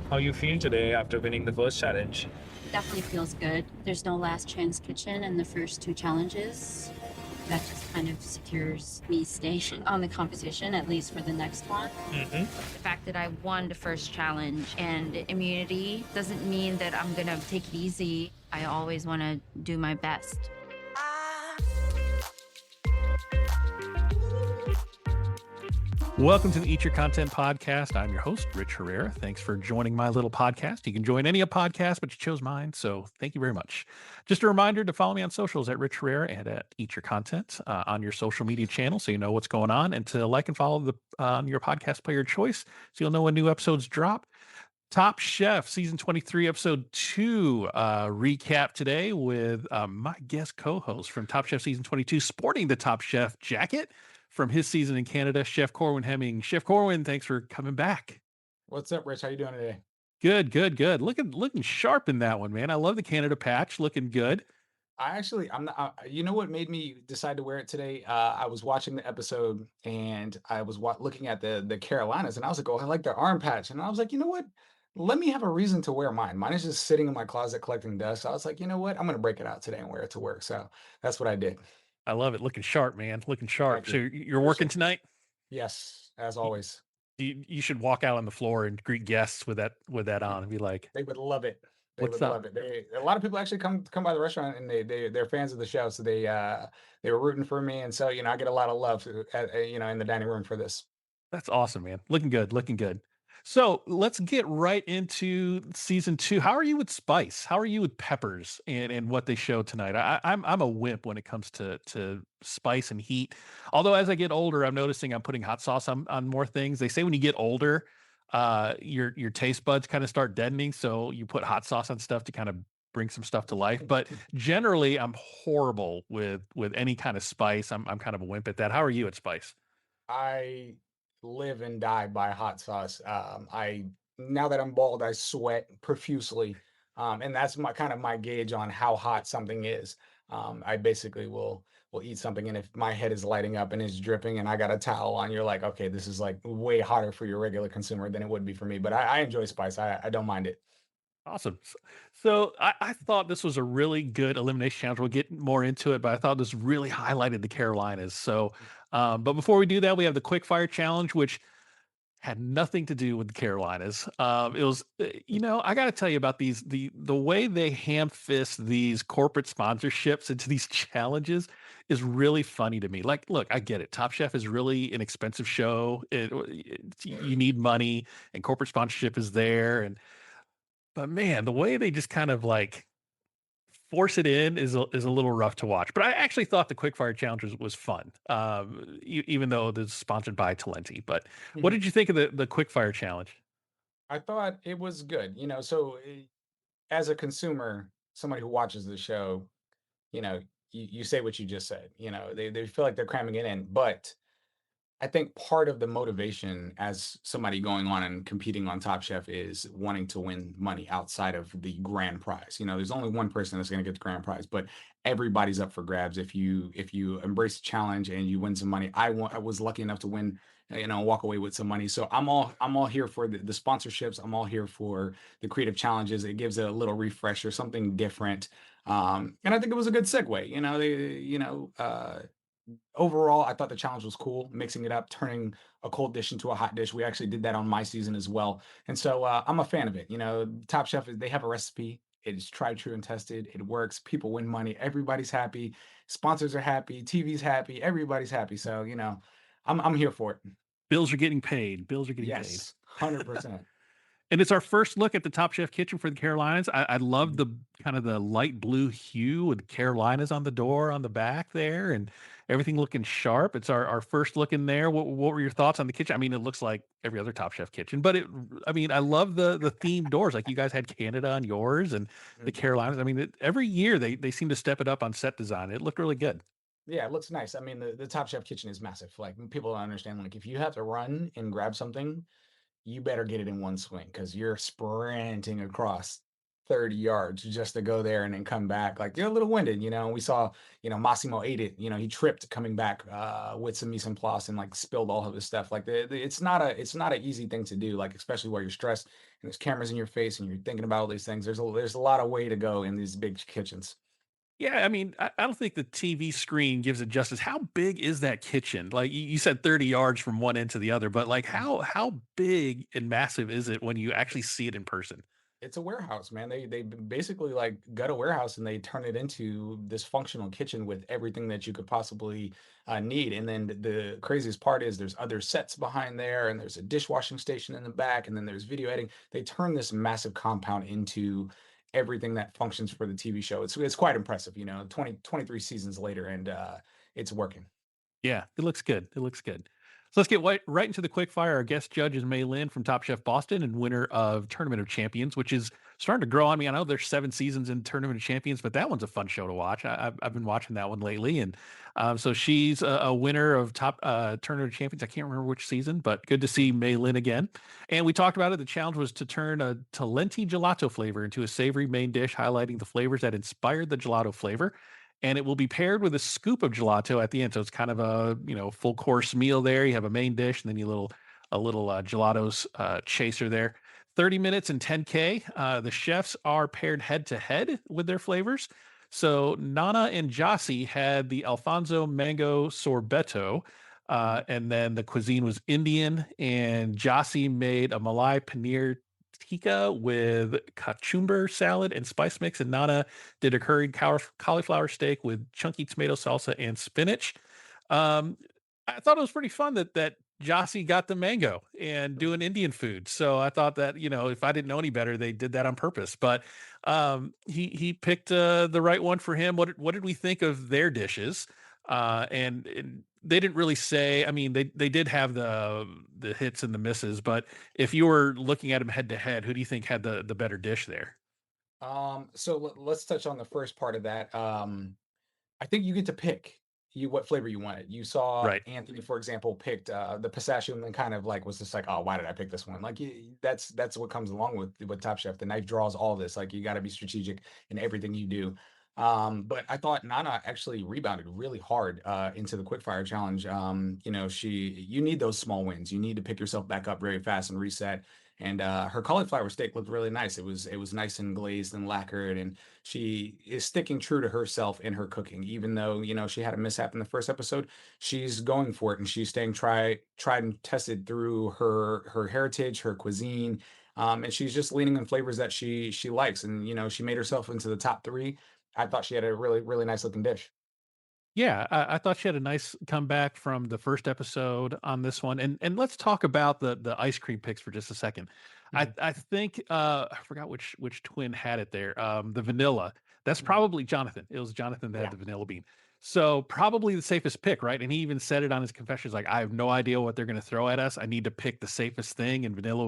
How you feel today after winning the first challenge? Definitely feels good. There's no last chance kitchen in the first two challenges. That just kind of secures me staying on the competition, at least for the next one. Hmm. The fact that I won the first challenge and immunity doesn't mean that I'm gonna take it easy. I always wanna do my best. Welcome to the Eat Your Content podcast. I'm your host, Rich Herrera. Thanks for joining my little podcast. You can join any podcast, but you chose mine. So thank you very much. Just a reminder to follow me on socials at Rich Herrera and at Eat Your Content on your social media channel so you know what's going on, and to like and follow the on your podcast player of choice so you'll know when new episodes drop. Top Chef season 23, episode 2 recap today with my guest co host from Top Chef season 22, sporting the Top Chef jacket from his season in Canada, Chef Corwin Hemming. Chef Corwin, thanks for coming back. What's up, Rich? How you doing today? Good, good, good. Looking sharp in that one, man. I love the Canada patch. Looking good. I'm not. You know what made me decide to wear it today? I was watching the episode and I was looking at the Carolinas, and I was like, "Oh, I like their arm patch." And I was like, "You know what? Let me have a reason to wear mine. Mine is just sitting in my closet collecting dust." So I was like, "You know what? I'm gonna break it out today and wear it to work." So that's what I did. I love it. Looking sharp, man. Looking sharp. Thank So you. you're working Appreciate it. tonight? Yes, as You, always. you should walk out on the floor and greet guests with that Mm, on and be like, They would love it. They "What's would up?" love it. A lot of people actually come by the restaurant and they're fans of the show, so they were rooting for me, and so I get a lot of love in the dining room for this. That's awesome, man. Looking good, looking good. So let's get right into season 2. How are you with spice? How are you with peppers and what they show tonight? I'm a wimp when it comes to spice and heat. Although as I get older, I'm noticing I'm putting hot sauce on more things. They say when you get older, your taste buds kind of start deadening. So you put hot sauce on stuff to kind of bring some stuff to life. But generally, I'm horrible with any kind of spice. I'm kind of a wimp at that. How are you at spice? I live and die by hot sauce. I Now that I'm bald, I sweat profusely, and that's my kind of my gauge on how hot something is. I basically will eat something, and if my head is lighting up and it's dripping, and I got a towel on, you're like, okay, this is like way hotter for your regular consumer than it would be for me. But I enjoy spice. I don't mind it. Awesome. So I thought this was a really good elimination challenge. We'll get more into it, but I thought this really highlighted the Carolinas. So, but before we do that, we have the Quickfire challenge, which had nothing to do with the Carolinas. It was, I got to tell you about the way they ham fist these corporate sponsorships into these challenges is really funny to me. Like, look, I get it. Top Chef is really an expensive show. You need money, and corporate sponsorship is there, but man, the way they just kind of like force it in is a little rough to watch. But I actually thought the quickfire challenge was fun, even though it's sponsored by Talenti. But what did you think of the quickfire challenge? I thought it was good. As a consumer, somebody who watches the show, you say what you just said. They feel like they're cramming it in, but I think part of the motivation as somebody going on and competing on Top Chef is wanting to win money outside of the grand prize. There's only one person that's going to get the grand prize, but everybody's up for grabs if you embrace the challenge and you win some money. I was lucky enough to win, walk away with some money. So I'm all here for the sponsorships. I'm all here for the creative challenges. It gives it a little refresher, something different. And I think it was a good segue. Overall, I thought the challenge was cool, mixing it up, turning a cold dish into a hot dish. We actually did that on my season as well, and so I'm a fan of it. Top Chef they have a recipe. It's tried, true, and tested. It works. People win money. Everybody's happy. Sponsors are happy. TV's happy. Everybody's happy. So I'm here for it. Bills are getting paid. Bills are getting paid. Yes, 100%. And it's our first look at the Top Chef kitchen for the Carolinas. I love the kind of the light blue hue with Carolinas on the door on the back there and everything looking sharp. It's our first look in there. What were your thoughts on the kitchen? I mean, it looks like every other Top Chef kitchen, but I mean, I love the themed doors. Like you guys had Canada on yours and the Carolinas. I mean, every year they seem to step it up on set design. It looked really good. Yeah, it looks nice. I mean, the Top Chef kitchen is massive. Like people don't understand. Like if you have to run and grab something, you better get it in one swing because you're sprinting across 30 yards just to go there and then come back. Like, you're a little winded, and we saw, Massimo ate it. He tripped coming back with some mise en place and like spilled all of his stuff. Like, it's not an easy thing to do, like, especially while you're stressed and there's cameras in your face and you're thinking about all these things. There's a lot of way to go in these big kitchens. Yeah, I mean, I don't think the TV screen gives it justice. How big is that kitchen? Like you said, 30 yards from one end to the other, but like how big and massive is it when you actually see it in person? It's a warehouse, man. They basically like gut a warehouse and they turn it into this functional kitchen with everything that you could possibly need. And then the craziest part is there's other sets behind there, and there's a dishwashing station in the back, and then there's video editing. They turn this massive compound into everything that functions for the TV show. It's quite impressive, 23 seasons later, and it's working. Yeah, it looks good. It looks good. So let's get right into the quick fire. Our guest judge is Mei Lin from Top Chef Boston and winner of Tournament of Champions, which is starting to grow on me. I know there's 7 seasons in Tournament of Champions, but that one's a fun show to watch. I've been watching that one lately, and so she's a winner of Top Tournament of Champions. I can't remember which season, but good to see Mei Lin again. And we talked about it. The challenge was to turn a Talenti gelato flavor into a savory main dish, highlighting the flavors that inspired the gelato flavor, and it will be paired with a scoop of gelato at the end. So it's kind of a full course meal there. You have a main dish, and then you little gelatos chaser there. 30 minutes and 10K. The chefs are paired head to head with their flavors. So Nana and Jossie had the Alfonso mango sorbetto, and then the cuisine was Indian, and Jossie made a Malai paneer tikka with kachumber salad and spice mix, and Nana did a curried cauliflower steak with chunky tomato salsa and spinach. Um, I thought it was pretty fun that Jossie got the mango and doing Indian food. So I thought that if I didn't know any better, they did that on purpose. But he picked the right one for him. What did we think of their dishes? And they didn't really say. I mean, they did have the hits and the misses, but if you were looking at them head to head, who do you think had the better dish there? So let's touch on the first part of that. I think you get to pick what flavor you wanted. You saw Right. Anthony, for example, picked the pistachio and then kind of like was just like, oh, why did I pick this one? Like, that's what comes along with Top Chef. The knife draws all this. Like, you got to be strategic in everything you do. But I thought Nana actually rebounded really hard into the quickfire challenge. You need those small wins. You need to pick yourself back up very fast and reset. And her cauliflower steak looked really nice. It was nice and glazed and lacquered, and she is sticking true to herself in her cooking. Even though she had a mishap in the first episode, she's going for it, and she's staying tried and tested through her heritage, her cuisine. And she's just leaning on flavors that she likes, and she made herself into the top three. I thought she had a really, really nice looking dish. Yeah, I thought she had a nice comeback from the first episode on this one, and let's talk about the ice cream picks for just a second. I Mhm, I think I forgot which twin had it there. The vanilla. That's mhm. probably Jonathan. It was Jonathan that had Yeah. the vanilla bean. So probably the safest pick, right? And he even said it on his confessions, like I have no idea what they're going to throw at us. I need to pick the safest thing, and vanilla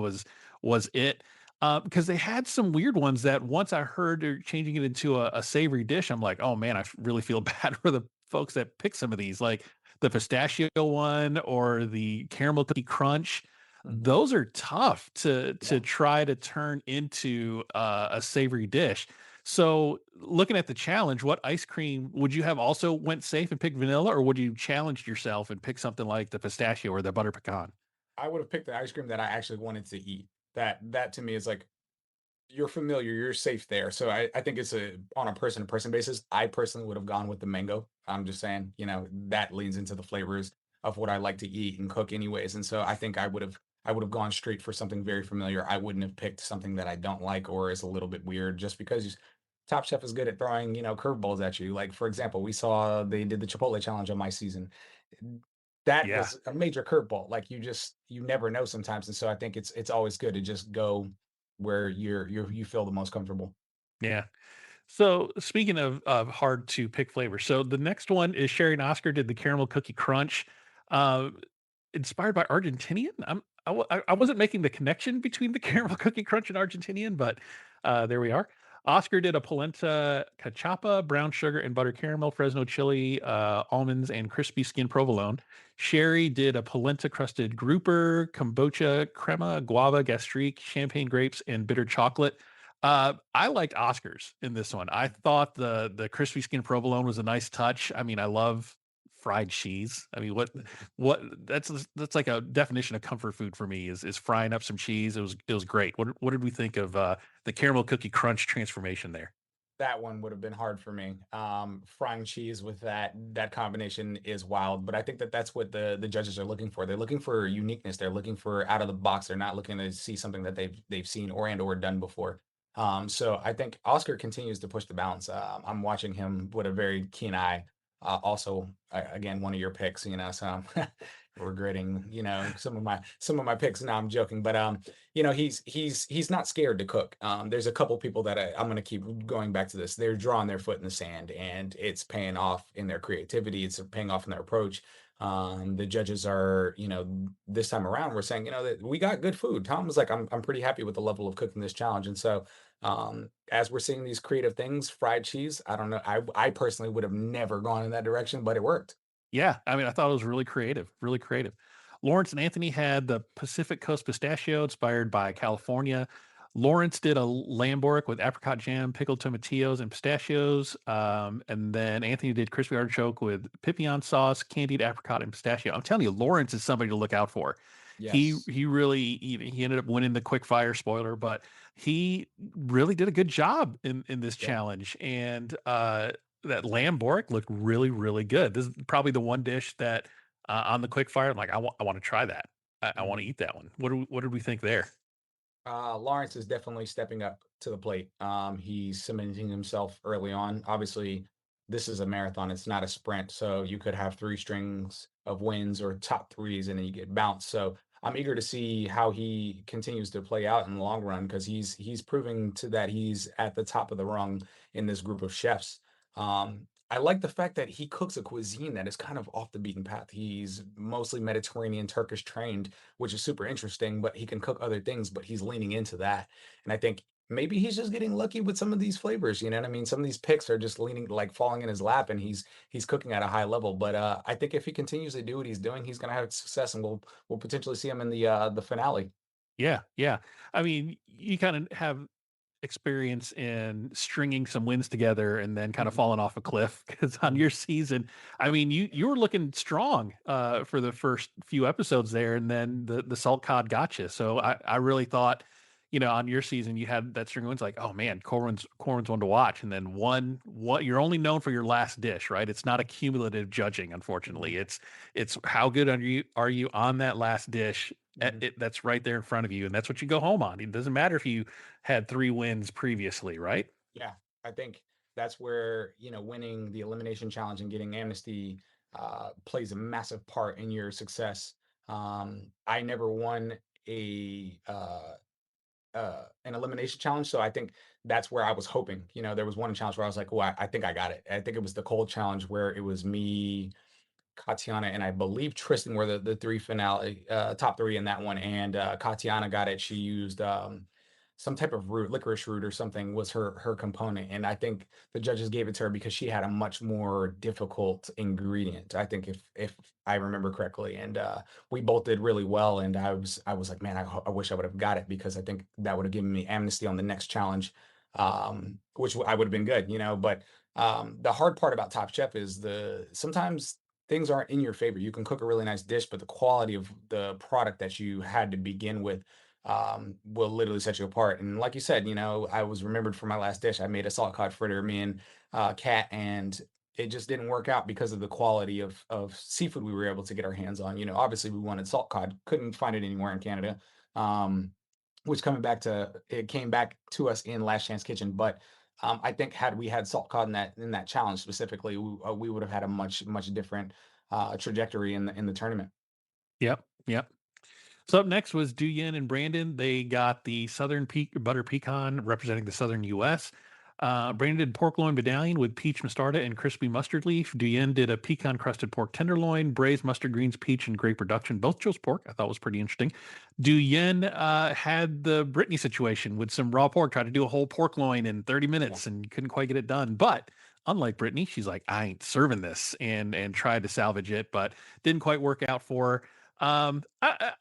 was it. Because they had some weird ones that once I heard they're changing it into a savory dish, I'm like, oh man, really feel bad for the folks that pick some of these, like the pistachio one or the caramel cookie crunch. Mhm. Those are tough to Yeah. try to turn into a savory dish. So, looking at the challenge, what ice cream would you have also went safe and picked vanilla, or would you challenge yourself and pick something like the pistachio or the butter pecan? I would have picked the ice cream that I actually wanted to eat. That to me is like, you're familiar, you're safe there. So I think it's on a person to person basis. I personally would have gone with the mango. I'm just saying, that leans into the flavors of what I like to eat and cook anyways. And so I think I would have gone straight for something very familiar. I wouldn't have picked something that I don't like or is a little bit weird just because Top Chef is good at throwing, curveballs at you. Like, for example, we saw they did the Chipotle challenge on my season. That Yeah. was a major curveball. Like, you never know sometimes. And so I think it's always good to just go where you feel the most comfortable. Yeah. So speaking of hard to pick flavors, so the next one is Sherry and Oscar did the caramel cookie crunch, uh, inspired by Argentinian. I wasn't making the connection between the caramel cookie crunch and Argentinian, but there we are. Oscar did a polenta cachapa, brown sugar and butter caramel, Fresno chili, almonds, and crispy skin provolone. Sherry did a polenta crusted grouper, kombucha, crema, guava, gastrique, champagne grapes, and bitter chocolate. I liked Oscars in this one. I thought the crispy skin provolone was a nice touch. I mean, I love fried cheese. I mean, what that's like a definition of comfort food for me is frying up some cheese. It was great. What did we think of the caramel cookie crunch transformation there? That one would have been hard for me. Frying cheese with that combination is wild, but I think that that's what the judges are looking for. They're looking for uniqueness. They're looking for out of the box. They're not looking to see something that they've seen or done before. So I think Oscar continues to push the balance. I'm watching him with a very keen eye. Also, again, one of your picks, so I'm regretting, some of my picks. Now I'm joking, but he's not scared to cook. There's a couple people that I'm going to keep going back to this. They're drawing their foot in the sand, and it's paying off in their creativity. It's paying off in their approach. The judges are, this time around, we're saying, that we got good food. Tom was like, I'm pretty happy with the level of cooking this challenge, and so as we're seeing these creative things, fried cheese. I don't know. I personally would have never gone in that direction, but it worked. Yeah, I mean, I thought it was really creative, really creative. Lawrence and Anthony had the Pacific Coast pistachio inspired by California. Lawrence did a lambork with apricot jam, pickled tomatillos, and pistachios. And then Anthony did crispy artichoke with pipion sauce, candied apricot, and pistachio. I'm telling you, Lawrence is somebody to look out for. Yes. He really he ended up winning the quick fire spoiler, but he really did a good job in this Yeah. challenge. And that lamb bork looked really, really good. This is probably the one dish that on the quick fire, I'm like, I want to try that. I want to Mhm. eat that one. What did we think there? Lawrence is definitely stepping up to the plate. He's cementing himself early on. Obviously, this is a marathon, it's not a sprint. So you could have three strings of wins or top threes and then you get bounced. So I'm eager to see how he continues to play out in the long run because he's proving to that he's at the top of the rung in this group of chefs. I like the fact that he cooks a cuisine that is kind of off the beaten path. He's mostly Mediterranean, Turkish trained, which is super interesting, but he can cook other things, but he's leaning into that. And I think maybe he's just getting lucky with some of these flavors, you know what I mean? Some of these picks are just leaning like falling in his lap and he's cooking at a high level. But I think if he continues to do what he's doing, he's gonna have success and we'll potentially see him in the finale. Yeah, yeah. I mean, you kind of have experience in stringing some wins together and then kind of Mhm, falling off a cliff because on mhm, your season, I mean, you were looking strong for the first few episodes there, and then the salt cod got you. So I really thought, on your season you had that string of wins, like, oh man, Corwin's one to watch, and then what you're only known for your last dish, right? It's not a cumulative judging, mhm, unfortunately. It's how good are you on that last dish mhm. that's right there in front of you, and that's what you go home on. It doesn't matter if you had 3 wins previously, right? Yeah, I think that's where, winning the elimination challenge and getting amnesty plays a massive part in your success. I never won a an elimination challenge, so I think that's where I was hoping. There was one challenge where I was like, "Oh, I think I got it." I think it was the cold challenge where it was me, Katiana, and I believe Tristan were the three finale top three in that one. And Katiana got it. She used some type of root, licorice root or something was her component. And I think the judges gave it to her because she had a much more difficult ingredient. I think if I remember correctly. And we both did really well. And I was like, man, I wish I would have got it because I think that would have given me amnesty on the next challenge, which I would have been good, But the hard part about Top Chef is the sometimes things aren't in your favor. You can cook a really nice dish, but the quality of the product that you had to begin with will literally set you apart. And like you said, I was remembered for my last dish. I made a salt cod fritter, me and Kat, and it just didn't work out because of the quality of seafood we were able to get our hands on. Obviously we wanted salt cod, couldn't find it anywhere in Canada. Which coming back to it came back to us in Last Chance Kitchen, but I think had we had salt cod in that challenge specifically, we would have had a much different trajectory in the tournament. Yep, yep. So up next was Duyen and Brandon. They got the Southern Butter Pecan representing the Southern U.S. Brandon did pork loin medallion with peach mostarda and crispy mustard leaf. Duyen did a pecan crusted pork tenderloin, braised mustard greens, peach, and grape reduction. Both chose pork. I thought was pretty interesting. Duyen had the Brittany situation with some raw pork. Tried to do a whole pork loin in 30 Yeah. minutes and couldn't quite get it done. But unlike Brittany, she's like, I ain't serving this, and tried to salvage it, but didn't quite work out for her. I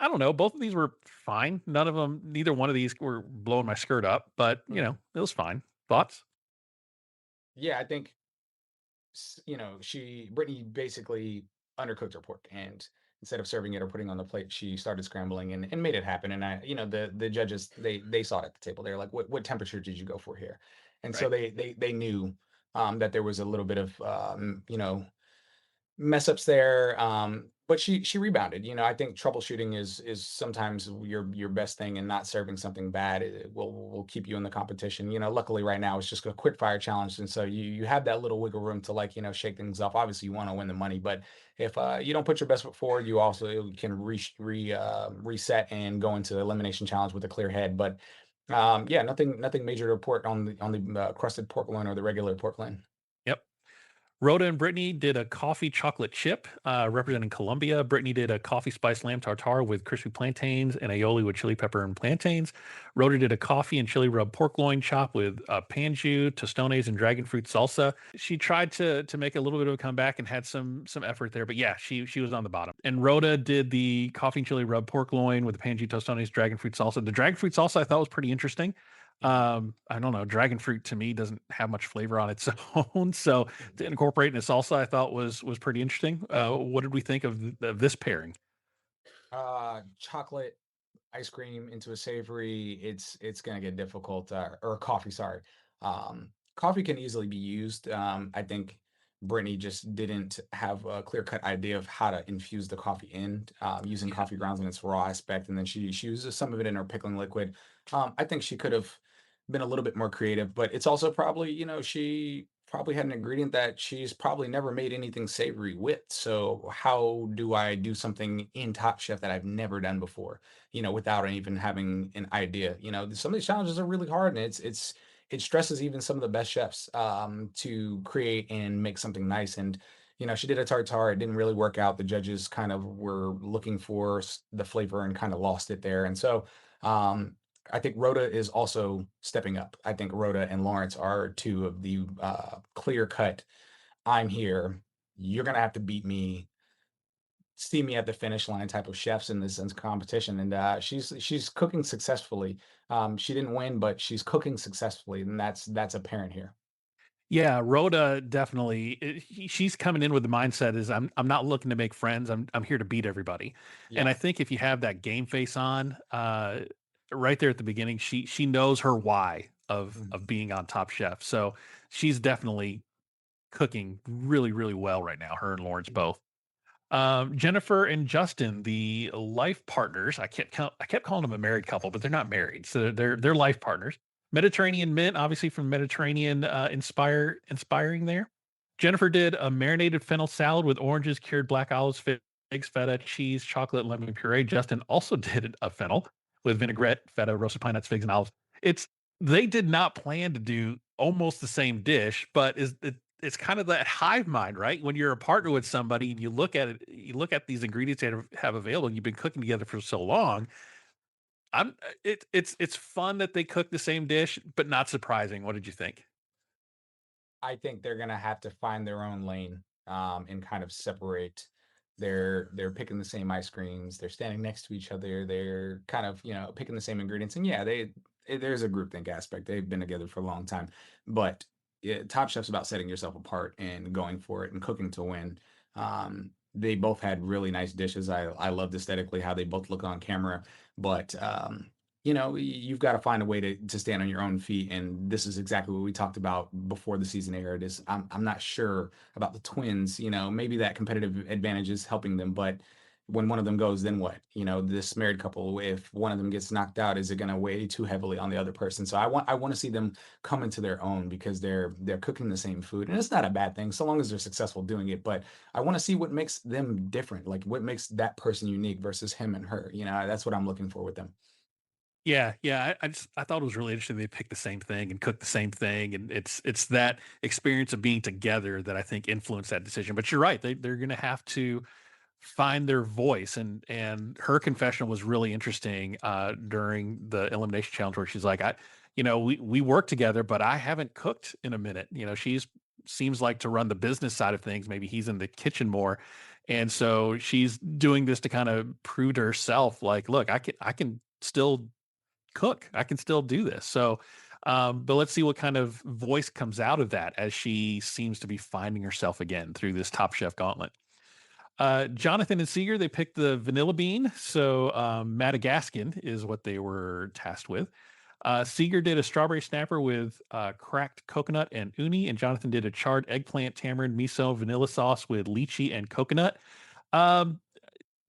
don't know. Both of these were fine. Neither one of these were blowing my skirt up, but Mhm. it was fine. Thoughts? Yeah, I think Brittany basically undercooked her pork, and instead of serving it or putting it on the plate, she started scrambling and made it happen. And the judges, they saw it at the table. They're like, what temperature did you go for here? And so Right. they knew that there was a little bit of mess ups there. But she rebounded. I think troubleshooting is sometimes your best thing, and not serving something bad will keep you in the competition. Luckily right now it's just a quick fire challenge, and so you have that little wiggle room to, like, shake things off. Obviously, you want to win the money, but if you don't put your best foot forward, you also can reset and go into the elimination challenge with a clear head. But yeah, nothing major to report on the crusted pork loin or the regular pork loin. Yep. Rhoda and Brittany did a coffee chocolate chip representing Colombia. Brittany did a coffee spice lamb tartare with crispy plantains and aioli with chili pepper and plantains. Rhoda did a coffee and chili rub pork loin chop with panju, tostones, and dragon fruit salsa. She tried to make a little bit of a comeback and had some effort there, but yeah, she was on the bottom. And Rhoda did the coffee and chili rub pork loin with the panju, tostones, dragon fruit salsa. The dragon fruit salsa I thought was pretty interesting. I don't know, dragon fruit to me doesn't have much flavor on its own, so to incorporate in a salsa, I thought was pretty interesting. What did we think of this pairing? Chocolate ice cream into a savory, it's gonna get difficult, or coffee, sorry. Coffee can easily be used. I think Brittany just didn't have a clear-cut idea of how to infuse the coffee in, using Yeah. coffee grounds in its raw aspect, and then she uses some of it in her pickling liquid. I think she could have been a little bit more creative, but it's also probably, she probably had an ingredient that she's probably never made anything savory with. So how do I do something in Top Chef that I've never done before? Without even having an idea. Some of these challenges are really hard, and it stresses even some of the best chefs to create and make something nice. And she did a tartare. It didn't really work out. The judges kind of were looking for the flavor and kind of lost it there. And so I think Rhoda is also stepping up. I think Rhoda and Lawrence are two of the clear cut. I'm here. You're gonna have to beat me, see me at the finish line type of chefs in this competition. And she's cooking successfully. She didn't win, but she's cooking successfully, and that's apparent here. Yeah, Rhoda definitely. She's coming in with the mindset is I'm not looking to make friends. I'm here to beat everybody. And Yeah. I think if you have that game face on, right there at the beginning, she knows her why Mhm. of being on Top Chef. So she's definitely cooking really really well right now. Her and Lawrence Mhm. both. Jennifer and Justin, the life partners. I kept calling them a married couple, but they're not married, so they're life partners. Mediterranean mint, obviously from Mediterranean, inspiring there. Jennifer did a marinated fennel salad with oranges, cured black olives, figs, feta, cheese, chocolate, lemon puree. Justin also did a fennel with vinaigrette, feta, roasted pine nuts, figs, and olives. It's They did not plan to do almost the same dish, but it's kind of that hive mind, right? When you're a partner with somebody and you look at these ingredients that have available, and you've been cooking together for so long. It's fun that they cook the same dish, but not surprising. What did you think? I think they're gonna have to find their own lane, and kind of separate. They're picking the same ice creams. They're standing next to each other. They're kind of picking the same ingredients. And yeah, there's a groupthink aspect. They've been together for a long time, but Top Chef's about setting yourself apart and going for it and cooking to win. They both had really nice dishes. I loved aesthetically how they both look on camera, but you've got to find a way to stand on your own feet. And this is exactly what we talked about before the season aired. Is I'm not sure about the twins. Maybe that competitive advantage is helping them, but when one of them goes, then what? This married couple, if one of them gets knocked out, is it going to weigh too heavily on the other person? So I want to see them come into their own, because they're cooking the same food, and it's not a bad thing so long as they're successful doing it. But I want to see what makes them different, like what makes that person unique versus him and her. That's what I'm looking for with them. Yeah, yeah. I thought it was really interesting they picked the same thing and cooked the same thing, and it's that experience of being together that I think influenced that decision. But you're right; they're going to have to find their voice. And her confession was really interesting during the elimination challenge, where she's like, we work together, but I haven't cooked in a minute. She's seems like to run the business side of things. Maybe he's in the kitchen more. And so she's doing this to kind of prove to herself, like, look, I can still cook. I can still do this. So, but let's see what kind of voice comes out of that as she seems to be finding herself again through this Top Chef gauntlet. Jonathan and Seeger, they picked the vanilla bean. So Madagascan is what they were tasked with. Seeger did a strawberry snapper with cracked coconut and uni, and Jonathan did a charred eggplant, tamarind, miso, vanilla sauce with lychee and coconut. Um,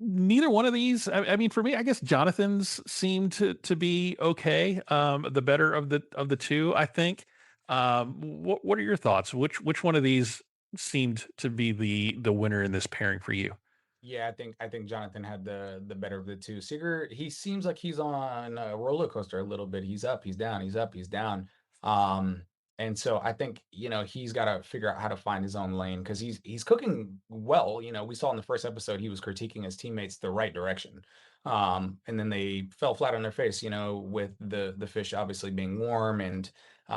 Neither one of these. I mean, for me, I guess Jonathan's seemed to be okay. The better of the two, I think. What are your thoughts? Which one of these seemed to be the winner in this pairing for you? Yeah, I think Jonathan had the better of the two. Seeger, he seems like he's on a roller coaster a little bit. He's up, he's down, he's up, he's down. Um, and so I think, he's got to figure out how to find his own lane because he's cooking well. We saw in the first episode he was critiquing his teammates the right direction. And then they fell flat on their face, with the fish obviously being warm and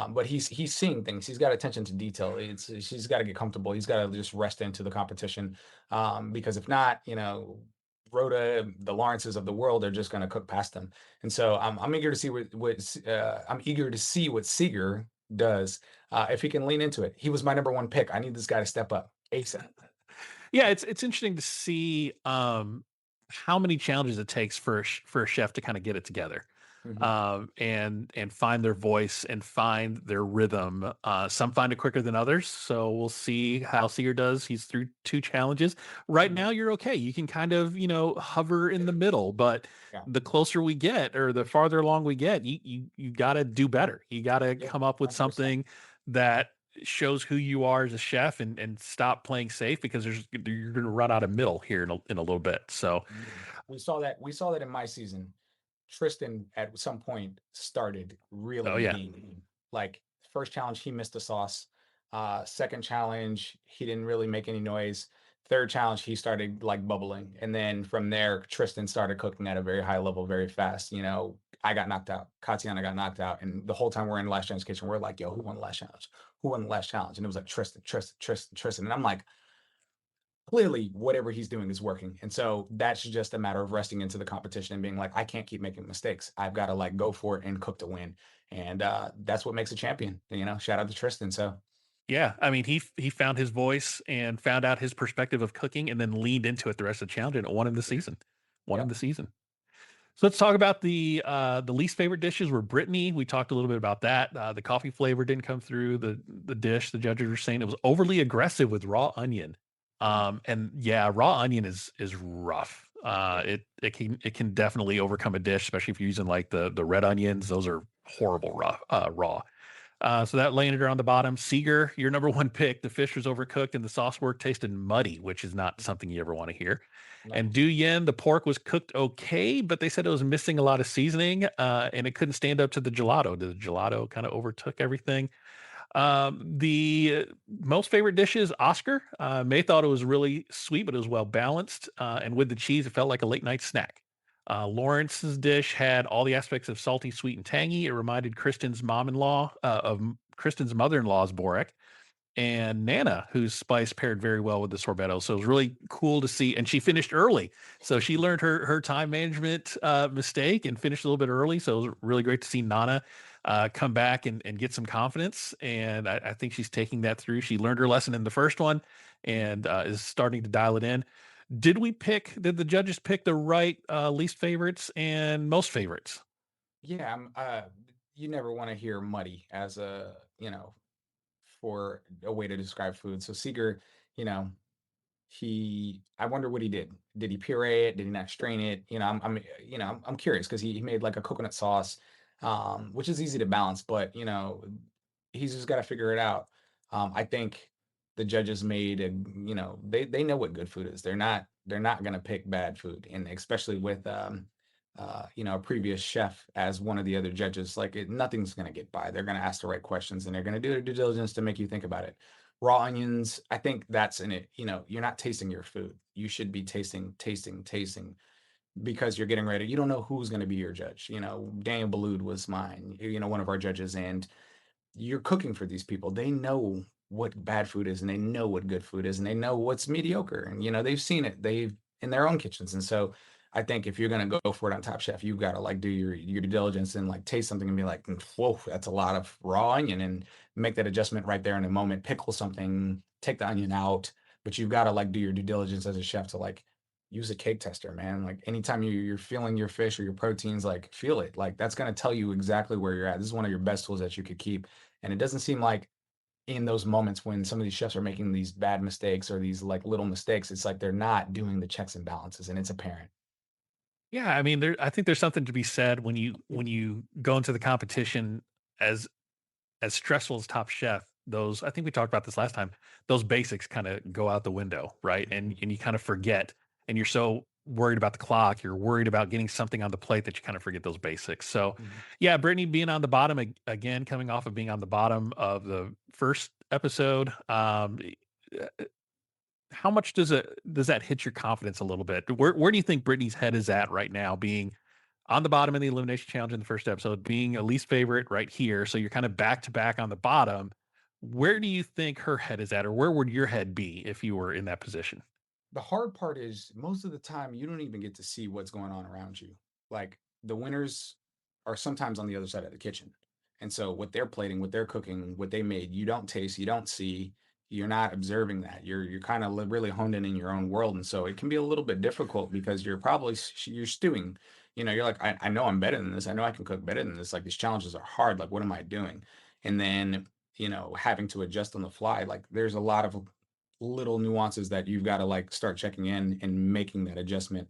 but he's seeing things. He's got attention to detail. He's got to get comfortable. He's got to just rest into the competition because if not, Rhoda, the Lawrences of the world are just going to cook past them. And so I'm eager to see I'm eager to see what Seeger does if he can lean into it. He was my number one pick. I need this guy to step up ASAP. Yeah, it's interesting to see how many challenges it takes for for a chef to kind of get it together, Mhm. and find their voice and find their rhythm. Some find it quicker than others, so we'll see how Seer does. He's through two challenges right Mhm. now. You're okay. You can kind of hover in the middle, but Yeah. the closer we get or the farther along we get, you got to do better. You got to Yeah. come up with 100%. something that shows who you are as a chef and stop playing safe because you're going to run out of middle here in a little bit. So, We saw that in my season. Tristan at some point started oh really yeah, being like first challenge he missed the sauce. Second challenge he didn't really make any noise. Third challenge he started like bubbling, and then from there Tristan started cooking at a very high level very fast. I got knocked out. Katiana got knocked out, and the whole time we're in Last Chance Kitchen, we're like, "Yo, who won the last challenge? Who won the last challenge?" And it was like Tristan, Tristan, Tristan, Tristan, and I'm like, clearly whatever he's doing is working. And so that's just a matter of resting into the competition and being like, I can't keep making mistakes. I've got to like go for it and cook to win. And that's what makes a champion. Shout out to Tristan. So yeah. I mean, he found his voice and found out his perspective of cooking, and then leaned into it the rest of the challenge, and it won him the season. Won him yep. the season. So let's talk about the least favorite dishes were Brittany. We talked a little bit about that. The coffee flavor didn't come through the dish. The judges were saying it was overly aggressive with raw onion. Mm, And yeah, raw onion is rough. yeah. It can definitely overcome a dish, especially if you're using like the red onions. Those are horrible raw. So that landed her on the bottom. Seeger, your number one pick. The fish was overcooked and the sauce work tasted muddy, which is not something you ever want to hear. No. And Du Yen, the pork was cooked okay, but they said it was missing a lot of seasoning, and it couldn't stand up to the gelato. The gelato kind of overtook everything. The most favorite dishes, Oscar. May thought it was really sweet, but it was well balanced. And with the cheese, it felt like a late night snack. Lawrence's dish had all the aspects of salty, sweet, and tangy. It reminded Kristen's mother-in-law's Borek and Nana, whose spice paired very well with the sorbetto. So it was really cool to see. And she finished early. So she learned her time management mistake and finished a little bit early. So it was really great to see Nana come back and get some confidence. And I think she's taking that through. She learned her lesson in the first one and is starting to dial it in. Did the judges pick the right least favorites and most favorites? Yeah. You never want to hear muddy as for a way to describe food. So Seeger, you know, I wonder what he did. Did he puree it? Did he not strain it? I'm curious because he made like a coconut sauce, which is easy to balance, but he's just got to figure it out. I think the judges made they know what good food is. They're not going to pick bad food, and especially with a previous chef as one of the other judges, like nothing's going to get by. They're going to ask the right questions, and they're going to do their due diligence to make you think about it. Raw onions, I think that's in it. You're not tasting your food. You should be tasting, tasting, tasting because you're getting ready. You don't know who's going to be your judge. Daniel Boulud was mine, one of our judges, and you're cooking for these people. They know what bad food is, and they know what good food is, and they know what's mediocre, and they've seen it, they've in their own kitchens. And so I think if you're gonna go for it on Top Chef, you've got to like do your due diligence and like taste something and be like, whoa, that's a lot of raw onion, and make that adjustment right there in the moment. Pickle something, take the onion out, but you've got to like do your due diligence as a chef to like use a cake tester, man. Like anytime you're feeling your fish or your proteins, like feel it. Like that's gonna tell you exactly where you're at. This is one of your best tools that you could keep. And it doesn't seem like in those moments when some of these chefs are making these bad mistakes or these like little mistakes, it's like they're not doing the checks and balances, and it's apparent. Yeah, I mean, I think there's something to be said when you go into the competition as as stressful as Top Chef. Those, I think we talked about this last time. Those basics kind of go out the window, right? And you kind of forget, and you're so worried about the clock, you're worried about getting something on the plate that you kind of forget those basics. So, Mhm. yeah, Brittany being on the bottom again, coming off of being on the bottom of the first episode. How much does that hit your confidence a little bit? Where do you think Brittany's head is at right now, being on the bottom in the elimination challenge in the first episode, being a least favorite right here? So you're kind of back to back on the bottom. Where do you think her head is at, or where would your head be if you were in that position? The hard part is most of the time you don't even get to see what's going on around you. Like the winners are sometimes on the other side of the kitchen. And so what they're plating, what they're cooking, what they made, you don't taste, you don't see, you're not observing that. You're kind of really honed in your own world. And so it can be a little bit difficult because you're probably you're stewing. You're like, I know I'm better than this. I know I can cook better than this. Like these challenges are hard. Like, what am I doing? And then, having to adjust on the fly. Like there's a lot of little nuances that you've got to like start checking in and making that adjustment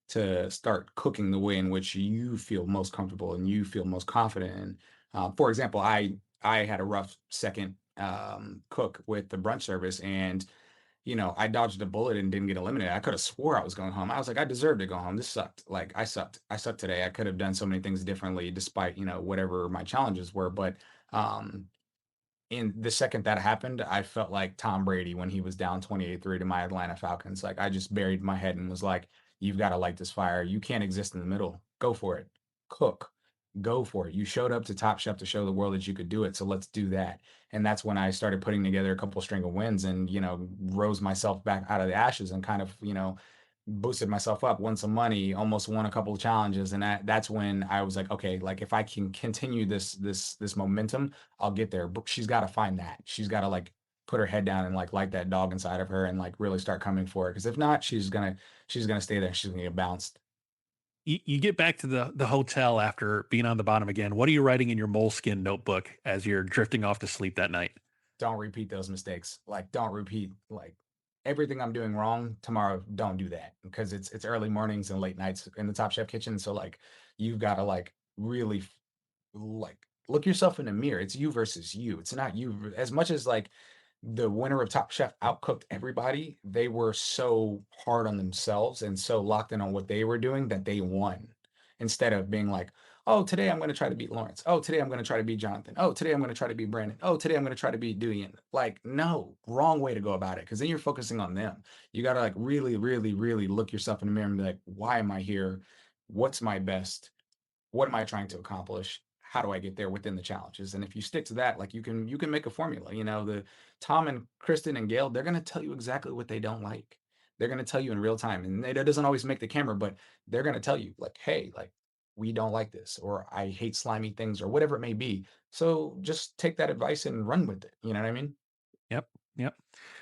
to start cooking the way in which you feel most comfortable and you feel most confident in. For example, I had a rough second cook with the brunch service, and I dodged a bullet and didn't get eliminated. I could have swore I was going home. I was like, I deserved to go home. This sucked. Like I sucked. I sucked today. I could have done so many things differently, despite whatever my challenges were. But um, in the second that happened, I felt like Tom Brady when he was down 28-3 to my Atlanta Falcons. Like I just buried my head and was like, you've got to light this fire. You can't exist in the middle. Go for it. Cook. Go for it. You showed up to Top Chef to show the world that you could do it. So let's do that. And that's when I started putting together a couple string of wins and, rose myself back out of the ashes and kind of, boosted myself up, won some money, almost won a couple of challenges. And that's when I was like, okay, like if I can continue this momentum, I'll get there. But she's got to find that. She's got to like put her head down and like light that dog inside of her and like really start coming for it. Because if not, she's gonna stay there. She's gonna get bounced. You get back to the hotel after being on the bottom again. What are you writing in your moleskin notebook as you're drifting off to sleep that night? Don't repeat those mistakes. Like don't repeat like everything I'm doing wrong tomorrow. Don't do that because it's early mornings and late nights in the Top Chef kitchen. So like you've got to like really like look yourself in the mirror. It's you versus you. It's not you as much as like the winner of Top Chef outcooked everybody. They were so hard on themselves and so locked in on what they were doing that they won. Instead of being like, oh, today I'm going to try to beat Lawrence. Oh, today I'm going to try to beat Jonathan. Oh, today I'm going to try to beat Brandon. Oh, today I'm going to try to beat Duyan. Like, no, wrong way to go about it. Because then you're focusing on them. You got to like really, really, really look yourself in the mirror and be like, why am I here? What's my best? What am I trying to accomplish? How do I get there within the challenges? And if you stick to that, like you can make a formula. The Tom and Kristen and Gail, they're gonna tell you exactly what they don't like. They're gonna tell you in real time. And that doesn't always make the camera, but they're gonna tell you, like, hey, like we don't like this, or I hate slimy things, or whatever it may be. So just take that advice and run with it. You know what I mean? Yep. Yep.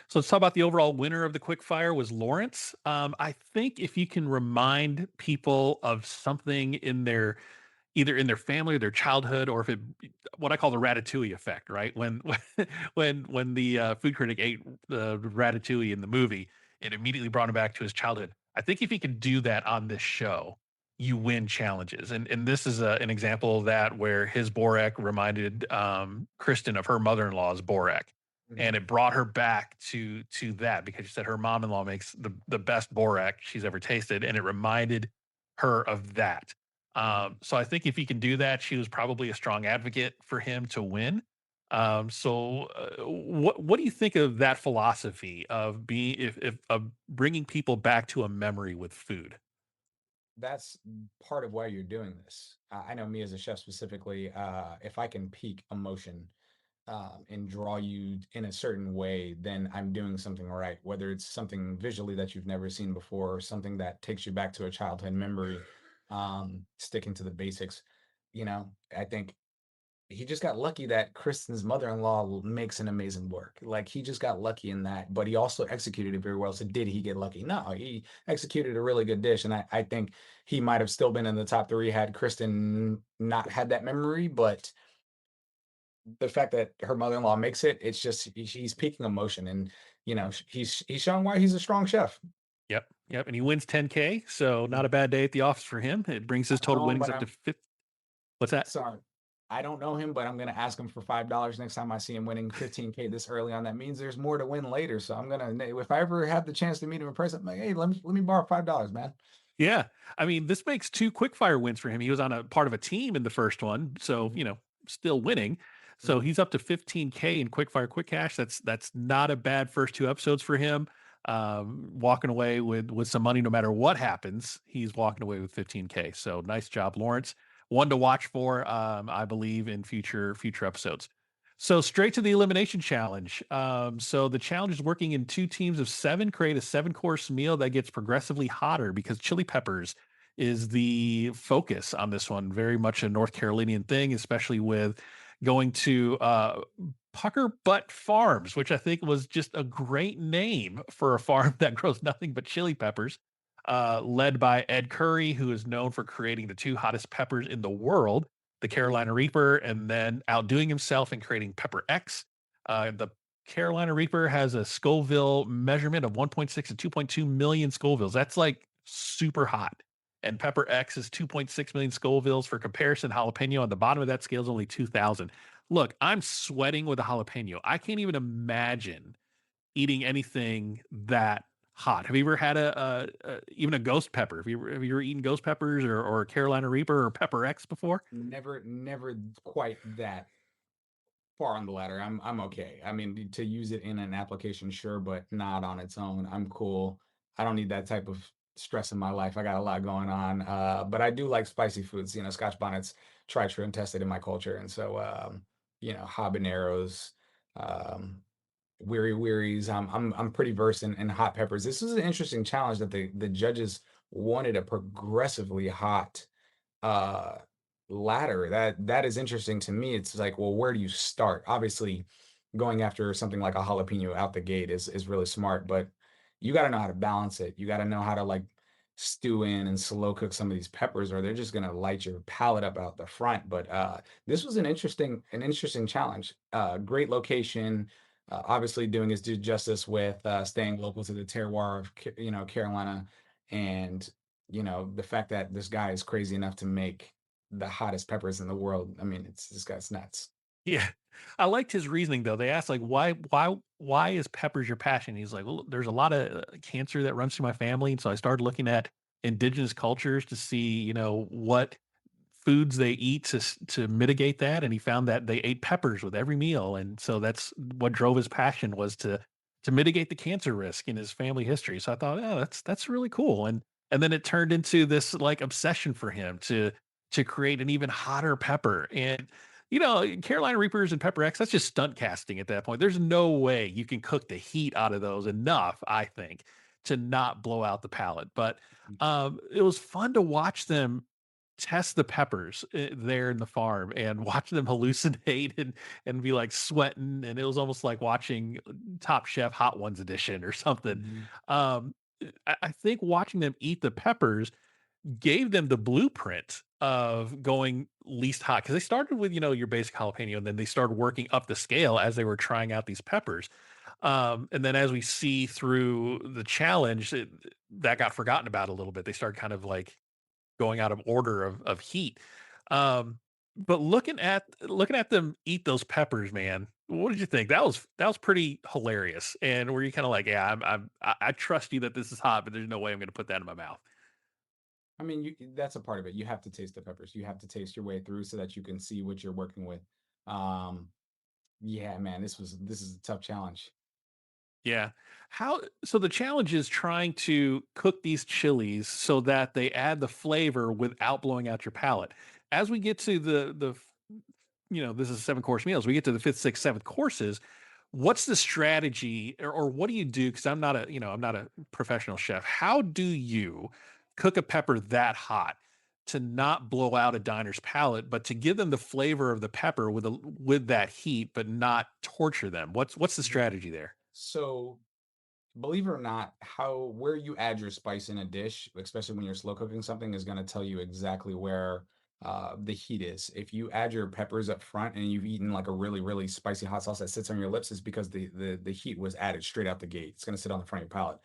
So let's talk about the overall winner of the quickfire was Lawrence. I think if you can remind people of something in their either in their family or their childhood, or if it what I call the ratatouille effect, right? When the food critic ate the ratatouille in the movie, it immediately brought him back to his childhood. I think if he could do that on this show, you win challenges. And this is an example of that where his Borak reminded Kristen of her mother-in-law's Borak. And Mhm. it brought her back to that because she said her mom-in-law makes the best Borak she's ever tasted, and it reminded her of that. Mhm. So I think if he can do that, she was probably a strong advocate for him to win. What do you think of that philosophy of being if of bringing people back to a memory with food? That's part of why you're doing this. I know me as a chef specifically, if I can peak emotion and draw you in a certain way, then I'm doing something right. Whether it's something visually that you've never seen before, or something that takes you back to a childhood memory, sticking to the basics. I think he just got lucky that Kristen's mother-in-law makes an amazing work. Like he just got lucky in that, but he also executed it very well. So did he get lucky? No, he executed a really good dish. And I think he might have still been in the top three had Kristen not had that memory. But the fact that her mother-in-law makes it, it's just he's peaking emotion. And he's showing why he's a strong chef. Yep. Yep. And he wins 10K. So not a bad day at the office for him. It brings I his don't total know him, winnings but up to I'm 50. What's that? sorry. I don't know him, but I'm gonna ask him for $5 next time I see him winning 15K this early on. That means there's more to win later. So I'm gonna, if I ever have the chance to meet him in person, I'm like, hey, let me borrow $5, man. Yeah. I mean, this makes 2 quickfire wins for him. He was on a part of a team in the first one, so, Mhm, still winning. So mhm. he's up to 15K in quickfire quick cash. That's not a bad first 2 episodes for him. Walking away with some money no matter what happens. He's walking away with 15K. So nice job, Lawrence. One to watch for, I believe, in future episodes. So straight to the elimination challenge. So the challenge is working in 2 teams of 7, create a 7-course meal that gets progressively hotter because chili peppers is the focus on this one. Very much a North Carolinian thing, especially with going to Puckerbutt Farms, which I think was just a great name for a farm that grows nothing but chili peppers. Led by Ed Curry, who is known for creating the 2 hottest peppers in the world, the Carolina Reaper, and then outdoing himself in creating Pepper X. The Carolina Reaper has a Scoville measurement of 1.6 to 2.2 million Scovilles. That's like super hot. And Pepper X is 2.6 million Scovilles. For comparison, jalapeno on the bottom of that scale is only 2,000. Look, I'm sweating with a jalapeno. I can't even imagine eating anything that hot. Have you ever had even a ghost pepper? Have you ever eaten ghost peppers or Carolina Reaper or Pepper X before? Never quite that far on the ladder. I'm okay. I mean, to use it in an application, sure, but not on its own. I'm cool. I don't need that type of stress in my life. I got a lot going on. But I do like spicy foods. Scotch bonnets, tried, true, and tested in my culture. And so, habaneros, um, weary wearies. I'm pretty versed in hot peppers. This is an interesting challenge that the judges wanted a progressively hot uh ladder. That is interesting to me. It's like, well, where do you start? Obviously, going after something like a jalapeno out the gate is really smart, but you got to know how to balance it. You got to know how to like stew in and slow cook some of these peppers, or they're just going to light your palate up out the front. But this was an interesting challenge. Great location. Obviously doing his due justice with staying local to the terroir of Carolina, and the fact that this guy is crazy enough to make the hottest peppers in the world. I mean, this guy's nuts. Yeah. I liked his reasoning though. They asked like, why is peppers your passion? He's like, well, there's a lot of cancer that runs through my family. And so I started looking at indigenous cultures to see, what foods they eat to mitigate that. And he found that they ate peppers with every meal. And so that's what drove his passion was to mitigate the cancer risk in his family history. So I thought, oh, that's really cool. And then it turned into this like obsession for him to create an even hotter pepper. And Carolina Reapers and Pepper X, that's just stunt casting at that point. There's no way you can cook the heat out of those enough, I think, to not blow out the palate. But it was fun to watch them test the peppers there in the farm and watch them hallucinate and be like sweating. And it was almost like watching Top Chef Hot Ones edition or something. Mhm. Um, I think watching them eat the peppers gave them the blueprint of going least hot because they started with your basic jalapeno and then they started working up the scale as they were trying out these peppers. And then as we see through the challenge, that got forgotten about a little bit. They started kind of like going out of order of heat. Um, but looking at them eat those peppers, man, what did you think? That was pretty hilarious. And were you kind of like, yeah, I trust you that this is hot, but there's no way I'm going to put that in my mouth. I mean, that's a part of it. You have to taste the peppers. You have to taste your way through so that you can see what you're working with. Um, yeah, man, this is a tough challenge. Yeah. So the challenge is trying to cook these chilies so that they add the flavor without blowing out your palate. As we get to this is 7 course meals. We get to the fifth, sixth, seventh courses. What's the strategy, or what do you do? Because I'm not a professional chef. How do you cook a pepper that hot to not blow out a diner's palate, but to give them the flavor of the pepper with that heat, but not torture them? What's the strategy there? So believe it or not, how where you add your spice in a dish, especially when you're slow cooking something, is going to tell you exactly where the heat is. If you add your peppers up front and you've eaten like a really, really spicy hot sauce that sits on your lips, it's because the heat was added straight out the gate. It's going to sit on the front of your palate.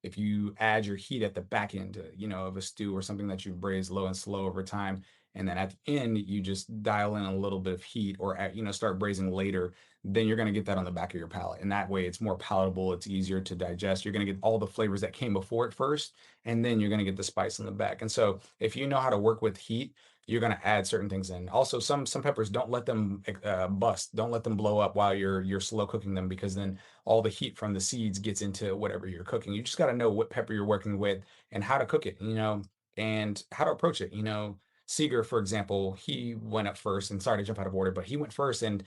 If you add your heat at the back end, of a stew or something that you've braised low and slow over time, and then at the end you just dial in a little bit of heat, or start braising later, then you're going to get that on the back of your palate. And that way it's more palatable, it's easier to digest. You're going to get all the flavors that came before it first, and then you're going to get the spice in the back. And so if you know how to work with heat, you're going to add certain things in. Also, some peppers, don't let them bust. Don't let them blow up while you're slow cooking them, because then all the heat from the seeds gets into whatever you're cooking. You just got to know what pepper you're working with and how to cook it, and how to approach it. Seeger, for example, he went up first, and sorry to jump out of order, but he went first, and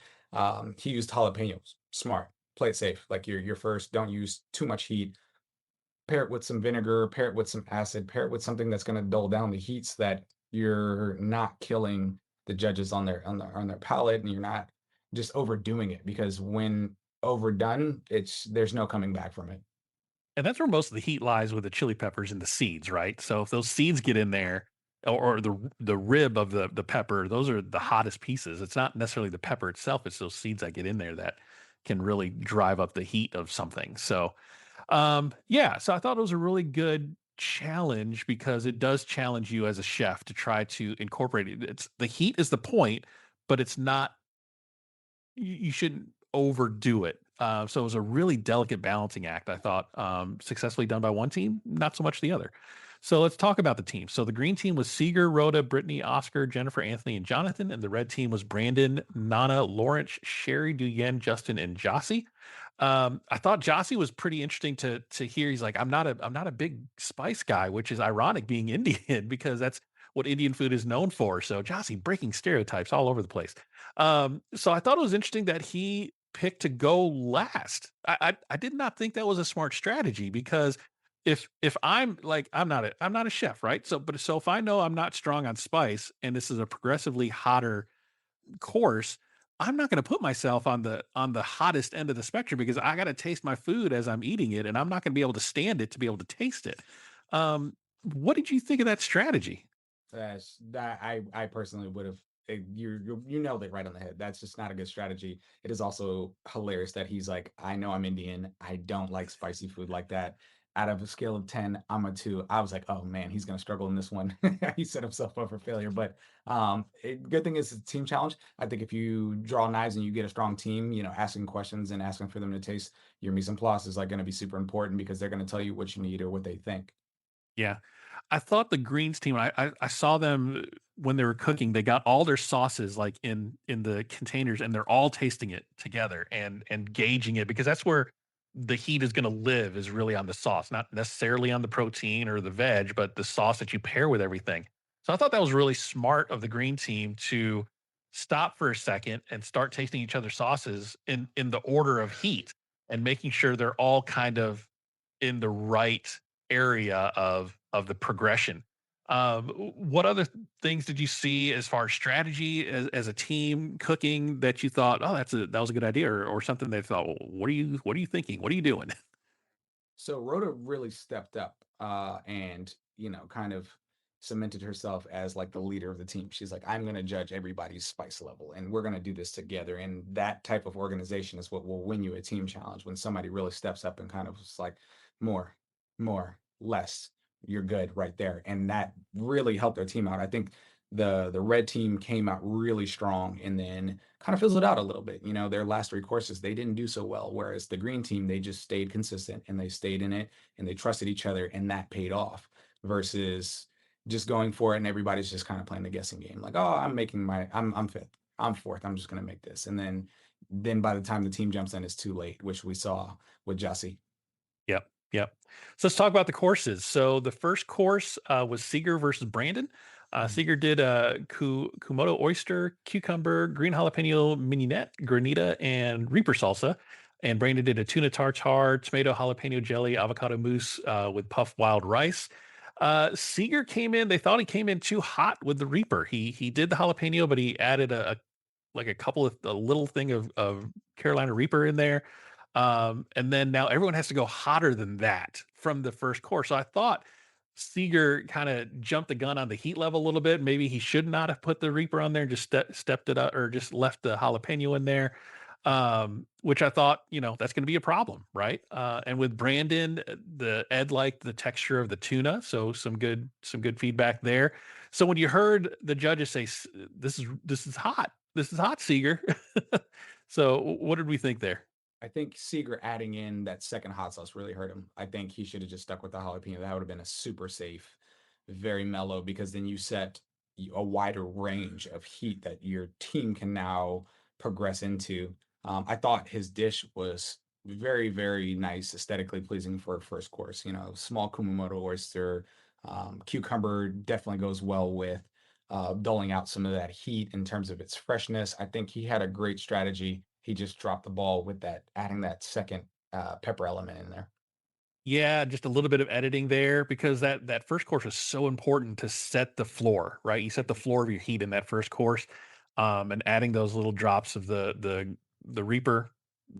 he used jalapenos. Smart. Play it safe. Like you're first. Don't use too much heat. Pair it with some vinegar. Pair it with some acid. Pair it with something that's going to dull down the heat, so that you're not killing the judges on their palate, and you're not just overdoing it. Because when overdone, there's no coming back from it. And that's where most of the heat lies with the chili peppers and the seeds, right? So if those seeds get in there, or the rib of the pepper, those are the hottest pieces. It's not necessarily the pepper itself; it's those seeds that get in there that can really drive up the heat of something. So, yeah. So I thought it was a really good challenge because it does challenge you as a chef to try to incorporate it. It's the heat is the point, but it's not you shouldn't overdo it. So it was a really delicate balancing act, I thought, successfully done by one team, not so much the other. So let's talk about the team. So the green team was Seeger, Rhoda, Brittany, Oscar, Jennifer, Anthony, and Jonathan. And the red team was Brandon, Nana, Lawrence, Sherry, Duyen, Justin, and Jossie. I thought Jossie was pretty interesting to hear. He's like, I'm not a big spice guy, which is ironic being Indian because that's what Indian food is known for. So Jossie breaking stereotypes all over the place. So I thought it was interesting that he picked to go last. I did not think that was a smart strategy because if I'm like I'm not a chef, right? So if I know I'm not strong on spice and this is a progressively hotter course, I'm not going to put myself on the hottest end of the spectrum because I got to taste my food as I'm eating it, and I'm not going to be able to stand it to be able to taste it. What did you think of that strategy? That I personally would have. You nailed it right on the head. That's just not a good strategy. It is also hilarious that he's like, I know I'm Indian. I don't like spicy food like that. Out of a scale of 10, I'm a 2. I was like, oh man, he's gonna struggle in this one. He set himself up for failure. But good thing is it's a team challenge. I think if you draw knives and you get a strong team, asking questions and asking for them to taste your mise en place is like going to be super important, because they're going to tell you what you need or what they think. Yeah. I thought the greens team, I saw them when they were cooking, they got all their sauces like in the containers and they're all tasting it together and gauging it because that's where the heat is going to live is really on the sauce, not necessarily on the protein or the veg, but the sauce that you pair with everything. So I thought that was really smart of the green team to stop for a second and start tasting each other's sauces in the order of heat and making sure they're all kind of in the right area of the progression. What other things did you see as far as strategy as a team cooking that you thought, oh, that was a good idea, or something they thought, well, what are you thinking? What are you doing? So Rhoda really stepped up, and kind of cemented herself as like the leader of the team. She's like, I'm going to judge everybody's spice level, and we're going to do this together. And that type of organization is what will win you a team challenge, when somebody really steps up and kind of is like, more, more, less. You're good right there, and that really helped their team out. I think the red team came out really strong, and then kind of fizzled out a little bit. Their last 3 courses, they didn't do so well. Whereas the green team, they just stayed consistent and they stayed in it and they trusted each other, and that paid off versus just going for it and everybody's just kind of playing the guessing game. Like, oh, I'm fifth, I'm fourth, I'm just gonna make this. And then by the time the team jumps in, it's too late, which we saw with Jesse. Yep. Yep. So let's talk about the courses. So the first course was Seeger versus Brandon. Mhm. Seeger did Kumoto oyster, cucumber, green jalapeno mignonette, granita, and reaper salsa. And Brandon did a tuna tartare, tomato jalapeno jelly, avocado mousse with puffed wild rice. Seeger came in. They thought he came in too hot with the reaper. He did the jalapeno, but he added like a couple of a little thing of Carolina Reaper in there. And then now everyone has to go hotter than that from the first course. So I thought Seeger kind of jumped the gun on the heat level a little bit. Maybe he should not have put the Reaper on there and just stepped it up or just left the jalapeno in there. Which I thought, that's going to be a problem, right? And with Brandon, the Ed liked the texture of the tuna, so some good feedback there. So when you heard the judges say this is hot, this is hot, Seeger. So what did we think there? I think Seeger adding in that second hot sauce really hurt him. I think he should have just stuck with the jalapeno. That would have been a super safe, very mellow, because then you set a wider range of heat that your team can now progress into. I thought his dish was very, very nice, aesthetically pleasing for a first course. Small Kumamoto oyster, cucumber definitely goes well with doling out some of that heat in terms of its freshness. I think he had a great strategy. He just dropped the ball with that, adding that second pepper element in there. Yeah, just a little bit of editing there because that first course is so important to set the floor, right? You set the floor of your heat in that first course, and adding those little drops of the Reaper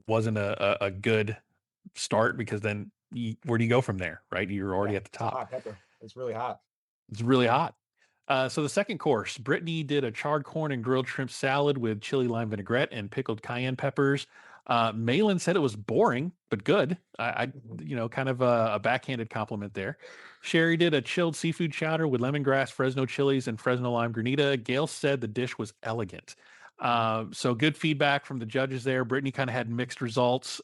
wasn't a good start because then where do you go from there, right? You're Yeah, already at the it's a top. hot pepper. It's really hot. It's really hot. So the second course, Brittany did a charred corn and grilled shrimp salad with chili lime vinaigrette and pickled cayenne peppers. Malin said it was boring but good. Mhm. Kind of a backhanded compliment there. Sherry did a chilled seafood chowder with lemongrass, Fresno chilies, and Fresno lime granita. Gail said the dish was elegant. So good feedback from the judges there. Brittany kind of had mixed results.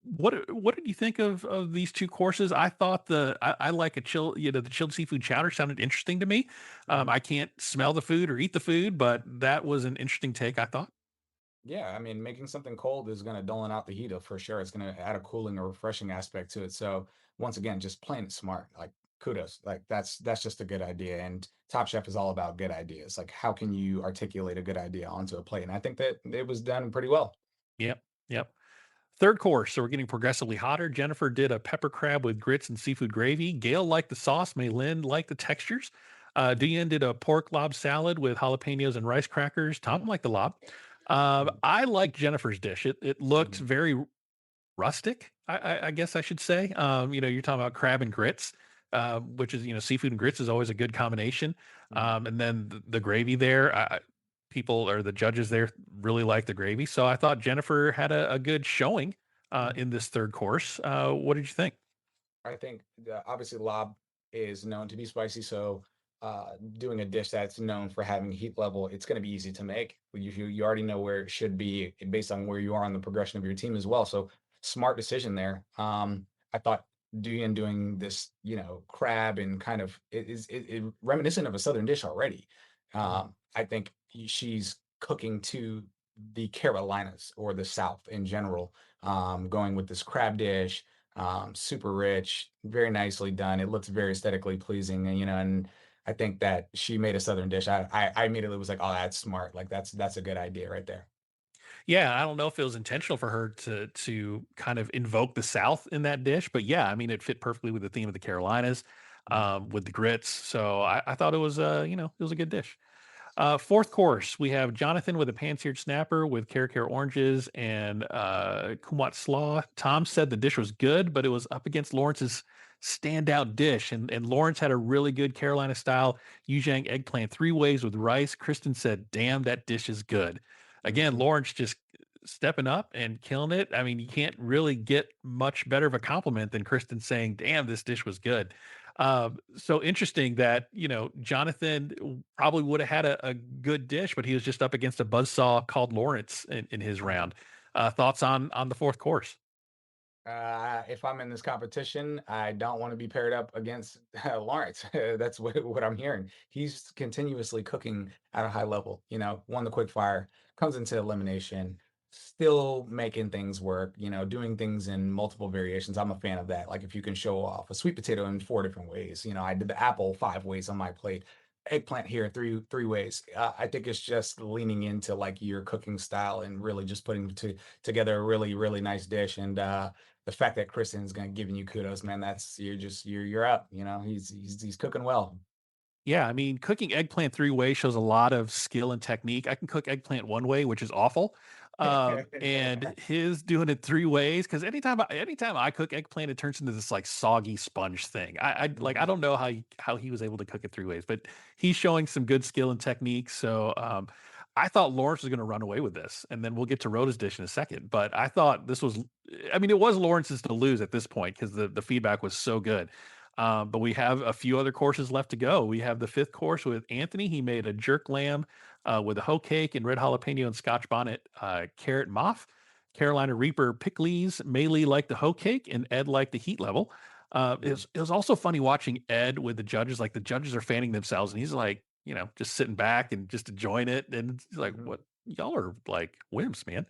What did you think of these two courses? I thought I like the chilled seafood chowder sounded interesting to me. Mhm. I can't smell the food or eat the food, but that was an interesting take, I thought. Yeah, I mean, making something cold is going to dull out the heat for sure. It's going to add a cooling or refreshing aspect to it. So once again, just playing it smart. Like kudos. Like that's just a good idea. And Top Chef is all about good ideas. Like how can you articulate a good idea onto a plate? And I think that it was done pretty well. Yep, yep. Third course, so we're getting progressively hotter. Jennifer did a pepper crab with grits and seafood gravy. Gail liked the sauce. Maylin liked the textures. Deanne did a pork lob salad with jalapenos and rice crackers. Tom liked the lob. Mhm. I liked Jennifer's dish. It looked Mhm. very rustic, I guess I should say. You're talking about crab and grits, which is, seafood and grits is always a good combination. Mhm. And then the gravy there, people or the judges there really like the gravy. So I thought Jennifer had a good showing Mhm. in this third course. What did you think? I think obviously lob is known to be spicy, so doing a dish that's known for having heat level, it's going to be easy to make. You already know where it should be based on where you are on the progression of your team as well. So smart decision there. I thought doing this, crab and kind of it reminiscent of a southern dish already. I think she's cooking to the Carolinas or the South in general, going with this crab dish, super rich, very nicely done. It looks very aesthetically pleasing, and I think that she made a southern dish. I immediately was like, oh, that's smart. Like that's a good idea right there. Yeah, I don't know if it was intentional for her to kind of invoke the South in that dish, but yeah, I mean, it fit perfectly with the theme of the Carolinas, Mhm. with the grits. So I thought it was, it was a good dish. Fourth course, we have Jonathan with a pan-seared snapper with Care oranges and kumquat slaw. Tom said the dish was good, but it was up against Lawrence's standout dish. And Lawrence had a really good Carolina style Yuzhang eggplant three ways with rice. Kristen said, damn, that dish is good. Again, Mhm. Lawrence just stepping up and killing it. I mean, you can't really get much better of a compliment than Kristen saying, damn, this dish was good. So interesting that Jonathan probably would have had a good dish, but he was just up against a buzzsaw called Lawrence in his round. Thoughts on the fourth course? If I'm in this competition, I don't want to be paired up against Lawrence. That's what I'm hearing. He's continuously cooking at a high level. Won the quick fire, comes into elimination, still making things work. Doing things in multiple variations. I'm a fan of that. Like if you can show off a sweet potato in 4 different ways. I did the apple 5 ways on my plate. eggplant here three ways. I think it's just leaning into like your cooking style and really just putting together a really nice dish. And the fact that Kristen's gonna giving you kudos, man, that's you're up. You know, he's cooking well. Yeah, I mean, cooking eggplant 3 ways shows a lot of skill and technique. I can cook eggplant 1 way, which is awful. And his doing it 3 ways, because anytime I cook eggplant, it turns into this, like, soggy sponge thing. I Mhm. don't know how he was able to cook it 3 ways, but he's showing some good skill and technique, so, I thought Lawrence was gonna run away with this, and then we'll get to Rhoda's dish in a second, but I thought this was I mean, it was Lawrence's to lose at this point because the feedback was so good. But we have a few other courses left to go. We have the fifth course with Anthony. He made a jerk lamb with a hoe cake and red jalapeno and scotch bonnet carrot moff. Carolina Reaper pickles. Maylee liked the hoe cake and Ed liked the heat level. It was also funny watching Ed with the judges. Like the judges are fanning themselves, and he's like, just sitting back and just enjoying it. And it's like, Mhm. what y'all are like wimps, man.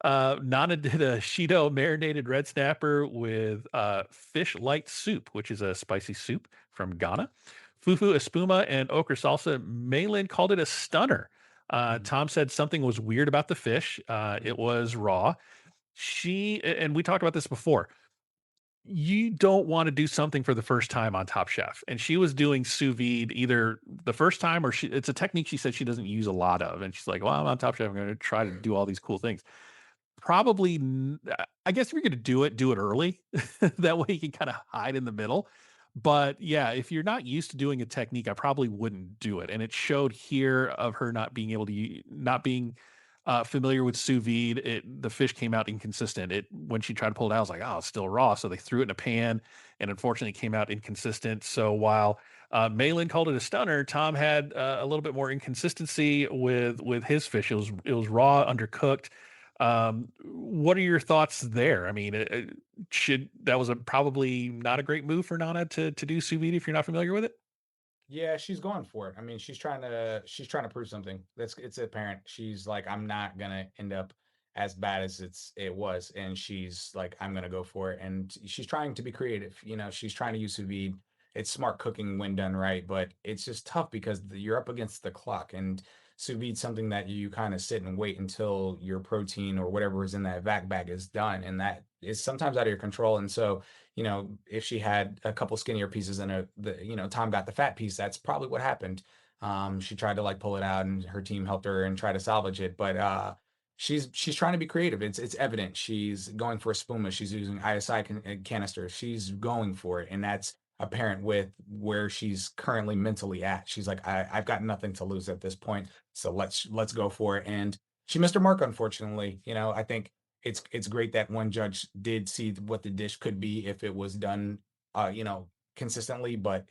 Nana did a Shido marinated red snapper with fish light soup, which is a spicy soup from Ghana. Fufu espuma and okra salsa. Malin called it a stunner. Mhm. Tom said something was weird about the fish. Mhm. It was raw. And we talked about this before. You don't want to do something for the first time on Top Chef. And she was doing sous vide either the first time or it's a technique she said she doesn't use a lot of. And she's like, well, I'm on Top Chef. I'm going to try to do all these cool things. Probably, I guess if you're gonna do it early. That way you can kinda hide in the middle. But, yeah, if you're not used to doing a technique, I probably wouldn't do it, and it showed here of her not being able to not being, familiar with sous vide. The fish came out inconsistent. When she tried to pull it out, I was like, "Oh, it's still raw," so they threw it in a pan, and unfortunately, it came out inconsistent. So while, Malin called it a stunner, Tom had, a little bit more inconsistency with his fish. It was raw, undercooked. What are your thoughts there? I mean, should that was a probably not a great move for Nana to do sous vide if you're not familiar with it? Yeah, she's going for it. I mean, she's trying to prove something. It's apparent. She's like, I'm not gonna end up as bad as it was, and she's like, I'm gonna go for it. And she's trying to be creative. You know, she's trying to use sous vide. It's smart cooking when done right, but it's just tough because you're up against the clock, and sous vide something that you kind of sit and wait until your protein or whatever is in that vac bag is done, and that is sometimes out of your control. And so if she had a couple skinnier pieces and Tom got the fat piece, that's probably what happened. She tried to like pull it out and her team helped her and try to salvage it, but she's trying to be creative. It's evident she's going for a spuma. She's using ISI canisters. She's going for it, and that's apparent with where she's currently mentally at. She's like, I've got nothing to lose at this point, so let's go for it. And she missed her mark, unfortunately. I think it's great that one judge did see what the dish could be if it was done, consistently. But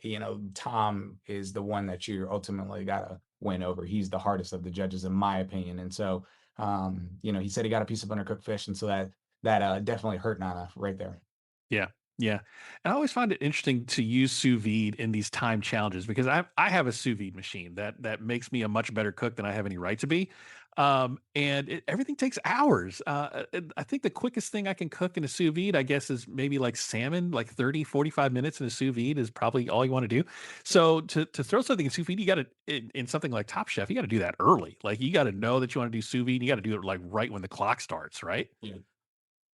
Tom is the one that you ultimately gotta win over. He's the hardest of the judges, in my opinion. And so, he said he got a piece of undercooked fish, and so that definitely hurt Nana right there. Yeah, yeah. And I always find it interesting to use sous vide in these time challenges because I have a sous vide machine that makes me a much better cook than I have any right to be. And everything takes hours. I think the quickest thing I can cook in a sous vide, I guess, is maybe like salmon, like 30-45 minutes in a sous vide is probably all you want to do. So to throw something in sous vide, you got to in something like Top Chef, you got to do that early. Like you got to know that you want to do sous vide. You got to do it like right when the clock starts, right? Yeah,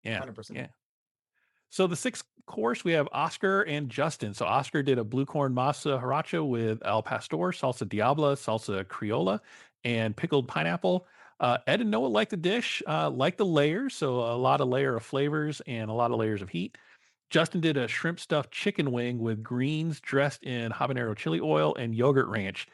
Yeah, 100%. yeah. So the sixth course, we have Oscar and Justin. So Oscar did a blue corn masa haracha with al pastor, salsa diabla, salsa criolla, and pickled pineapple. Ed and Noah liked the dish, liked the layers. So a lot of layer of flavors and a lot of layers of heat. Justin did a shrimp stuffed chicken wing with greens dressed in habanero chili oil and yogurt ranch.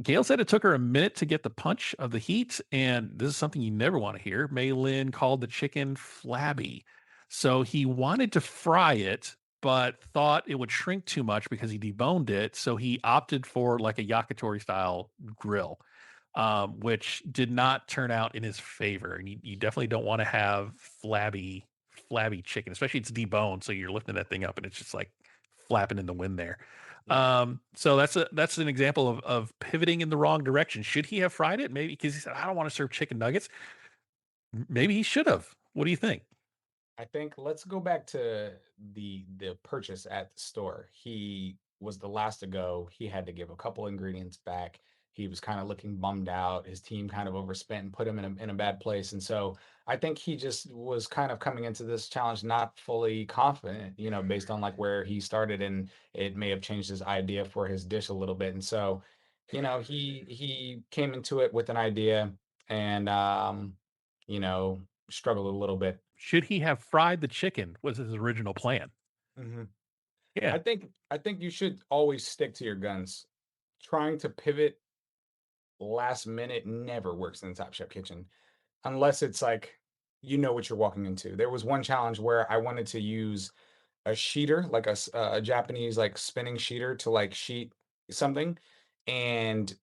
Gail said it took her a minute to get the punch of the heat, and this is something you never want to hear. Mei Lin called the chicken flabby. So he wanted to fry it, but thought it would shrink too much because he deboned it. So he opted for like a yakitori style grill, which did not turn out in his favor. And you definitely don't want to have flabby chicken, especially it's deboned. So you're lifting that thing up and it's just like flapping in the wind there. Yeah. So that's an example of pivoting in the wrong direction. Should he have fried it? Maybe because he said, I don't want to serve chicken nuggets. Maybe he should have. What do you think? I think let's go back to the purchase at the store. He was the last to go. He had to give a couple ingredients back. He was kind of looking bummed out. His team kind of overspent and put him in a bad place. And so I think he just was kind of coming into this challenge not fully confident, based on like where he started, and it may have changed his idea for his dish a little bit. And so, he came into it with an idea, and you know, struggled a little bit. Should he have fried the chicken? Was his original plan? Mhm. Yeah. I think you should always stick to your guns. Trying to pivot last minute never works in the Top Chef kitchen unless it's like you know what you're walking into. There was one challenge where I wanted to use a sheeter, like a Japanese like spinning sheeter to like sheet something, and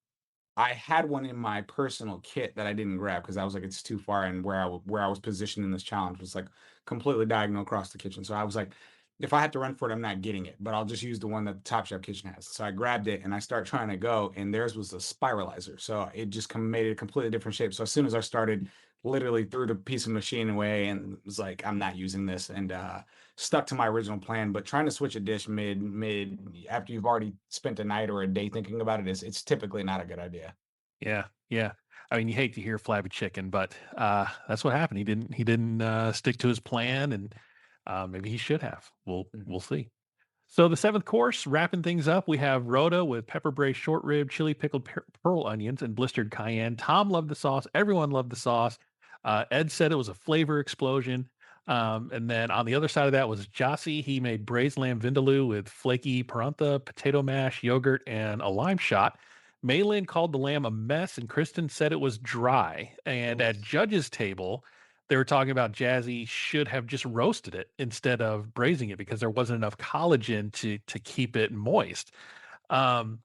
I had one in my personal kit that I didn't grab because I was like, it's too far, and where I was positioned in this challenge was like completely diagonal across the kitchen. So I was like, if I have to run for it, I'm not getting it, but I'll just use the one that the Top Chef kitchen has. So I grabbed it and I start trying to go, and theirs was a spiralizer, so it just made it a completely different shape. So as soon as I started, literally threw the piece of machine away and was like, I'm not using this, and stuck to my original plan. But trying to switch a dish mid after you've already spent a night or a day thinking about it is it's typically not a good idea. Yeah, yeah. I mean, you hate to hear flabby chicken, but that's what happened. He didn't stick to his plan, and maybe he should have. We'll see. So the seventh course, wrapping things up, we have Rhoda with pepper braised short rib, chili pickled pearl onions, and blistered cayenne. Tom loved the sauce. Everyone loved the sauce. Ed said it was a flavor explosion. And then on the other side of that was Jossie. He made braised lamb vindaloo with flaky parantha, potato mash, yogurt, and a lime shot. Maylin called the lamb a mess, and Kristen said it was dry. And Oof. at judges' table, they were talking about Jazzy should have just roasted it instead of braising it because there wasn't enough collagen to keep it moist. Um,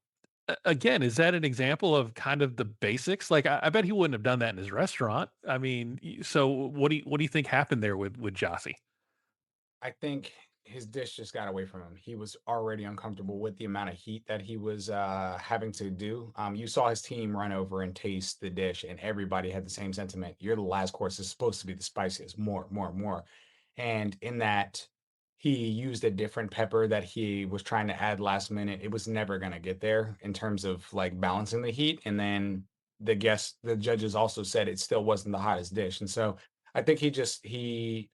again, is that an example of kind of the basics? Like, I bet he wouldn't have done that in his restaurant. I mean, so what do you think happened there with Jossie? I think his dish just got away from him. He was already uncomfortable with the amount of heat that he was having to do. You saw his team run over and taste the dish, and everybody had the same sentiment. You're the last course. It's supposed to be the spiciest, more, more, more. And in that, he used a different pepper that he was trying to add last minute. It was never going to get there in terms of like balancing the heat. And then the judges also said it still wasn't the hottest dish. And so I think he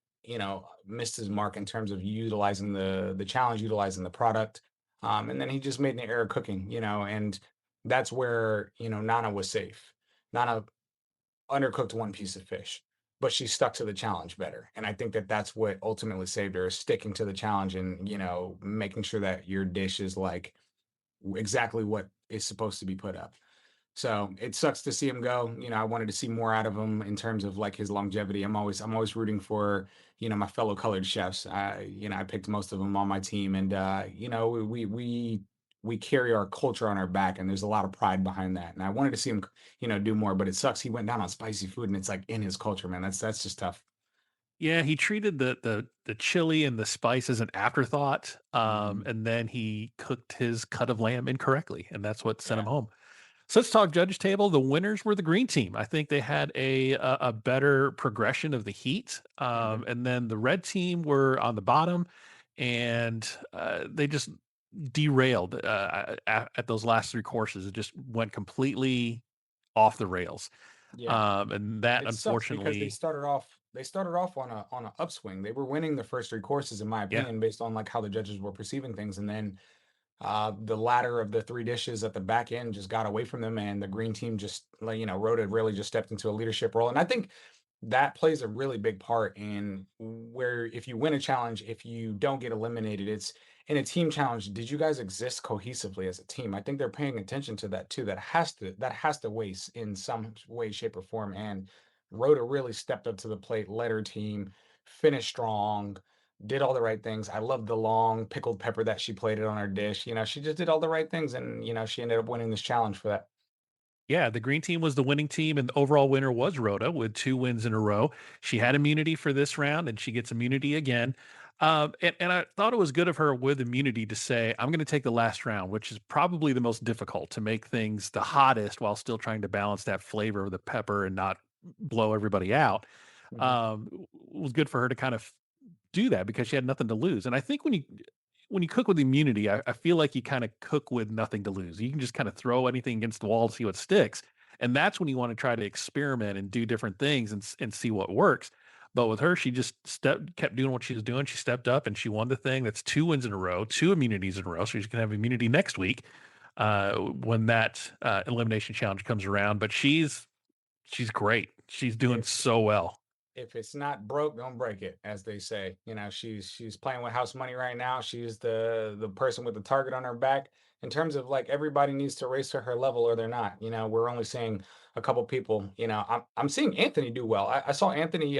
missed his mark in terms of utilizing the challenge, utilizing the product. And then he just made an error cooking, and that's where, Nana was safe. Nana undercooked one piece of fish, but she stuck to the challenge better. And I think that that's what ultimately saved her, is sticking to the challenge and, making sure that your dish is like exactly what is supposed to be put up. So it sucks to see him go. I wanted to see more out of him in terms of like his longevity. I'm always rooting for, my fellow colored chefs. I picked most of them on my team, and we carry our culture on our back, and there's a lot of pride behind that. And I wanted to see him, do more, but it sucks. He went down on spicy food, and it's like in his culture, man. That's just tough. Yeah, he treated the chili and the spice as an afterthought, Mhm. and then he cooked his cut of lamb incorrectly, and that's what sent him Yeah. home. So let's talk judges table. The winners were the green team. I think they had a better progression of the heat, Mhm. and then the red team were on the bottom, and they just derailed at those last three courses. It just went completely off the rails, Yeah. and that It sucks because they unfortunately, started off they started off on a upswing. They were winning the first three courses, in my yeah, opinion, based on like how the judges were perceiving things. And then the latter of the three dishes at the back end just got away from them, and the green team just, like, Rhoda really just stepped into a leadership role. And I think that plays a really big part in where, if you win a challenge, if you don't get eliminated, it's in a team challenge. Did you guys exist cohesively as a team? I think they're paying attention to that too. That has to weigh in some way, shape, or form. And Rhoda really stepped up to the plate, led her team, finished strong, did all the right things. I love the long pickled pepper that she plated on her dish. She just did all the right things, and she ended up winning this challenge for that. yeah, the green team was the winning team, and the overall winner was Rhoda with 2 wins in a row. She had immunity for this round, and she gets immunity again. And I thought it was good of her with immunity to say, I'm going to take the last round, which is probably the most difficult, to make things the hottest while still trying to balance that flavor of the pepper and not blow everybody out. Mhm. It was good for her to kind of do that because she had nothing to lose. And I think when you cook with immunity, I feel like you kind of cook with nothing to lose. You can just kind of throw anything against the wall to see what sticks. And that's when you want to try to experiment and do different things and see what works. But with her, she just kept doing what she was doing. She stepped up and she won the thing. That's 2 wins in a row, 2 immunities in a row. So she's gonna have immunity next week when that elimination challenge comes around. But she's great. She's doing If so well. if it's not broke, don't break it, as they say. She's playing with house money right now. She's the person with the target on her back. In terms of like everybody needs to race to her level or they're not. We're only seeing a couple people. I'm seeing Anthony do well. I saw Anthony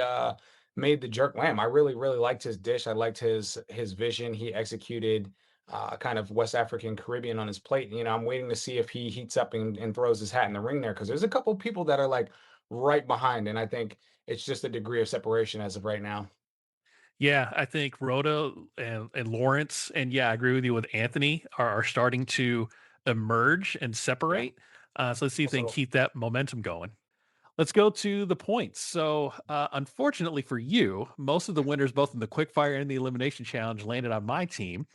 made the jerk lamb. I really, really liked his dish. I liked his vision. He executed kind of West African Caribbean on his plate. I'm waiting to see if he heats up and throws his hat in the ring there because there's a couple people that are like right behind, and I think it's just a degree of separation as of right now. Yeah, I think Rhoda and Lawrence, and yeah, I agree with you with Anthony are starting to emerge and Yeah. separate. So let's see if they can Also, keep that momentum going. Let's go to the points. So, unfortunately for you, most of the winners, both in the quickfire and the elimination challenge, landed on my team.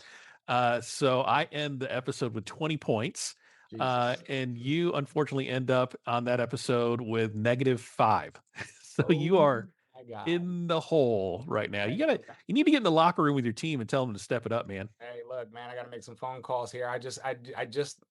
So I end the episode with 20 points. Jesus. And you unfortunately end up on that episode with -5. So you Oh are my God. in the hole right now. Okay. Okay. You need to get in the locker room with your team and tell them to step it up, man. Hey, look, man, I got to make some phone calls here. I just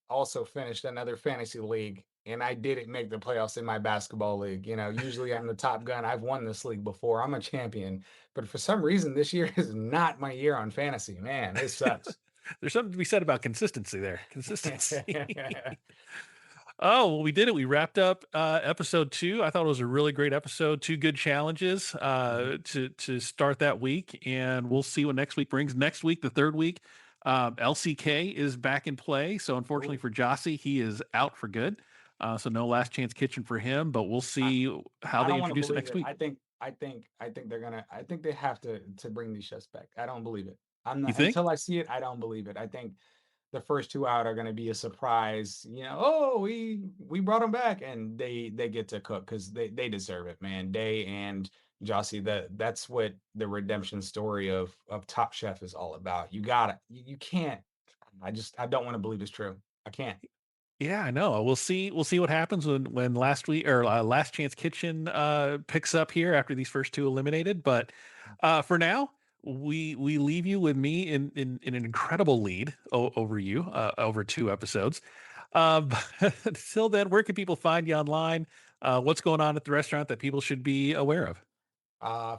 also finished another fantasy league, and I didn't make the playoffs in my basketball league. Usually I'm the top gun. I've won this league before. I'm a champion, but for some reason this year is not my year on fantasy. Man, it sucks. There's something to be said about consistency there. Consistency. Oh, well, we did it. We wrapped up episode 2. I thought it was a really great episode. 2 good challenges to start that week, and we'll see what next week brings. Next week, the third week, LCK is back in play. So unfortunately Ooh. for Jossie, he is out for good. So no last chance kitchen for him. But we'll I, see how I they don't want to introduce it believe next it. week. I think they're gonna. I think they have to bring these chefs back. I don't believe it. I'm You not think? until I see it. I don't believe it. I think the first two out are going to be a surprise. Oh, we brought them back, and they get to cook because they deserve it, man. Day and Jossie, that's what the redemption story of Top Chef is all about. You got it. You can't. I don't want to believe it's true. I can't. Yeah, I know. We'll see. We'll see what happens when last week or Last Chance Kitchen picks up here after these first 2 eliminated. But for now, we leave you with me in an incredible lead over you over 2 episodes. But until then, where can people find you online? What's going on at the restaurant that people should be aware of?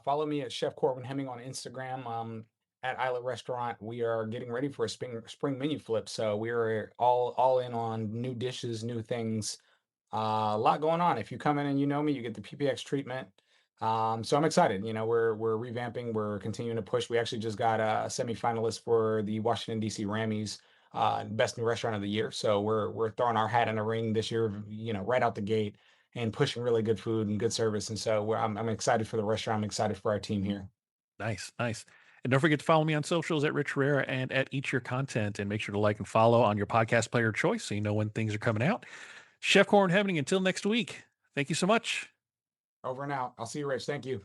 Follow me at Chef Corwin Hemming on Instagram. At Islet Restaurant, we are getting ready for a spring menu flip, so we're all in on new dishes, new things. A lot going on. If you come in and you know me, you get the PPX treatment. So I'm excited. We're revamping. We're continuing to push. We actually just got a semifinalist for the Washington D.C. Rammys Best New Restaurant of the Year. So we're throwing our hat in the ring this year. Right out the gate and pushing really good food and good service. And so I'm excited for the restaurant. I'm excited for our team here. Nice, nice. And don't forget to follow me on socials at Rich Herrera and at Eat Your Content. And make sure to like and follow on your podcast player of choice so you know when things are coming out. Chef Corwin Hemming, until next week, thank you so much. Over and out. I'll see you, Rich. Thank you.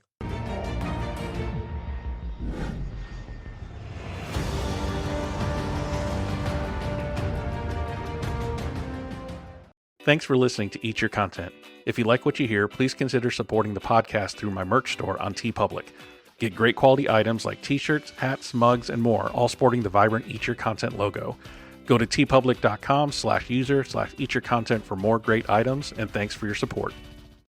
Thanks for listening to Eat Your Content. If you like what you hear, please consider supporting the podcast through my merch store on TeePublic. Get great quality items like t-shirts, hats, mugs, and more, all sporting the vibrant Eat Your Content logo. Go to teepublic.com/user/eatyourcontent for more great items, and thanks for your support.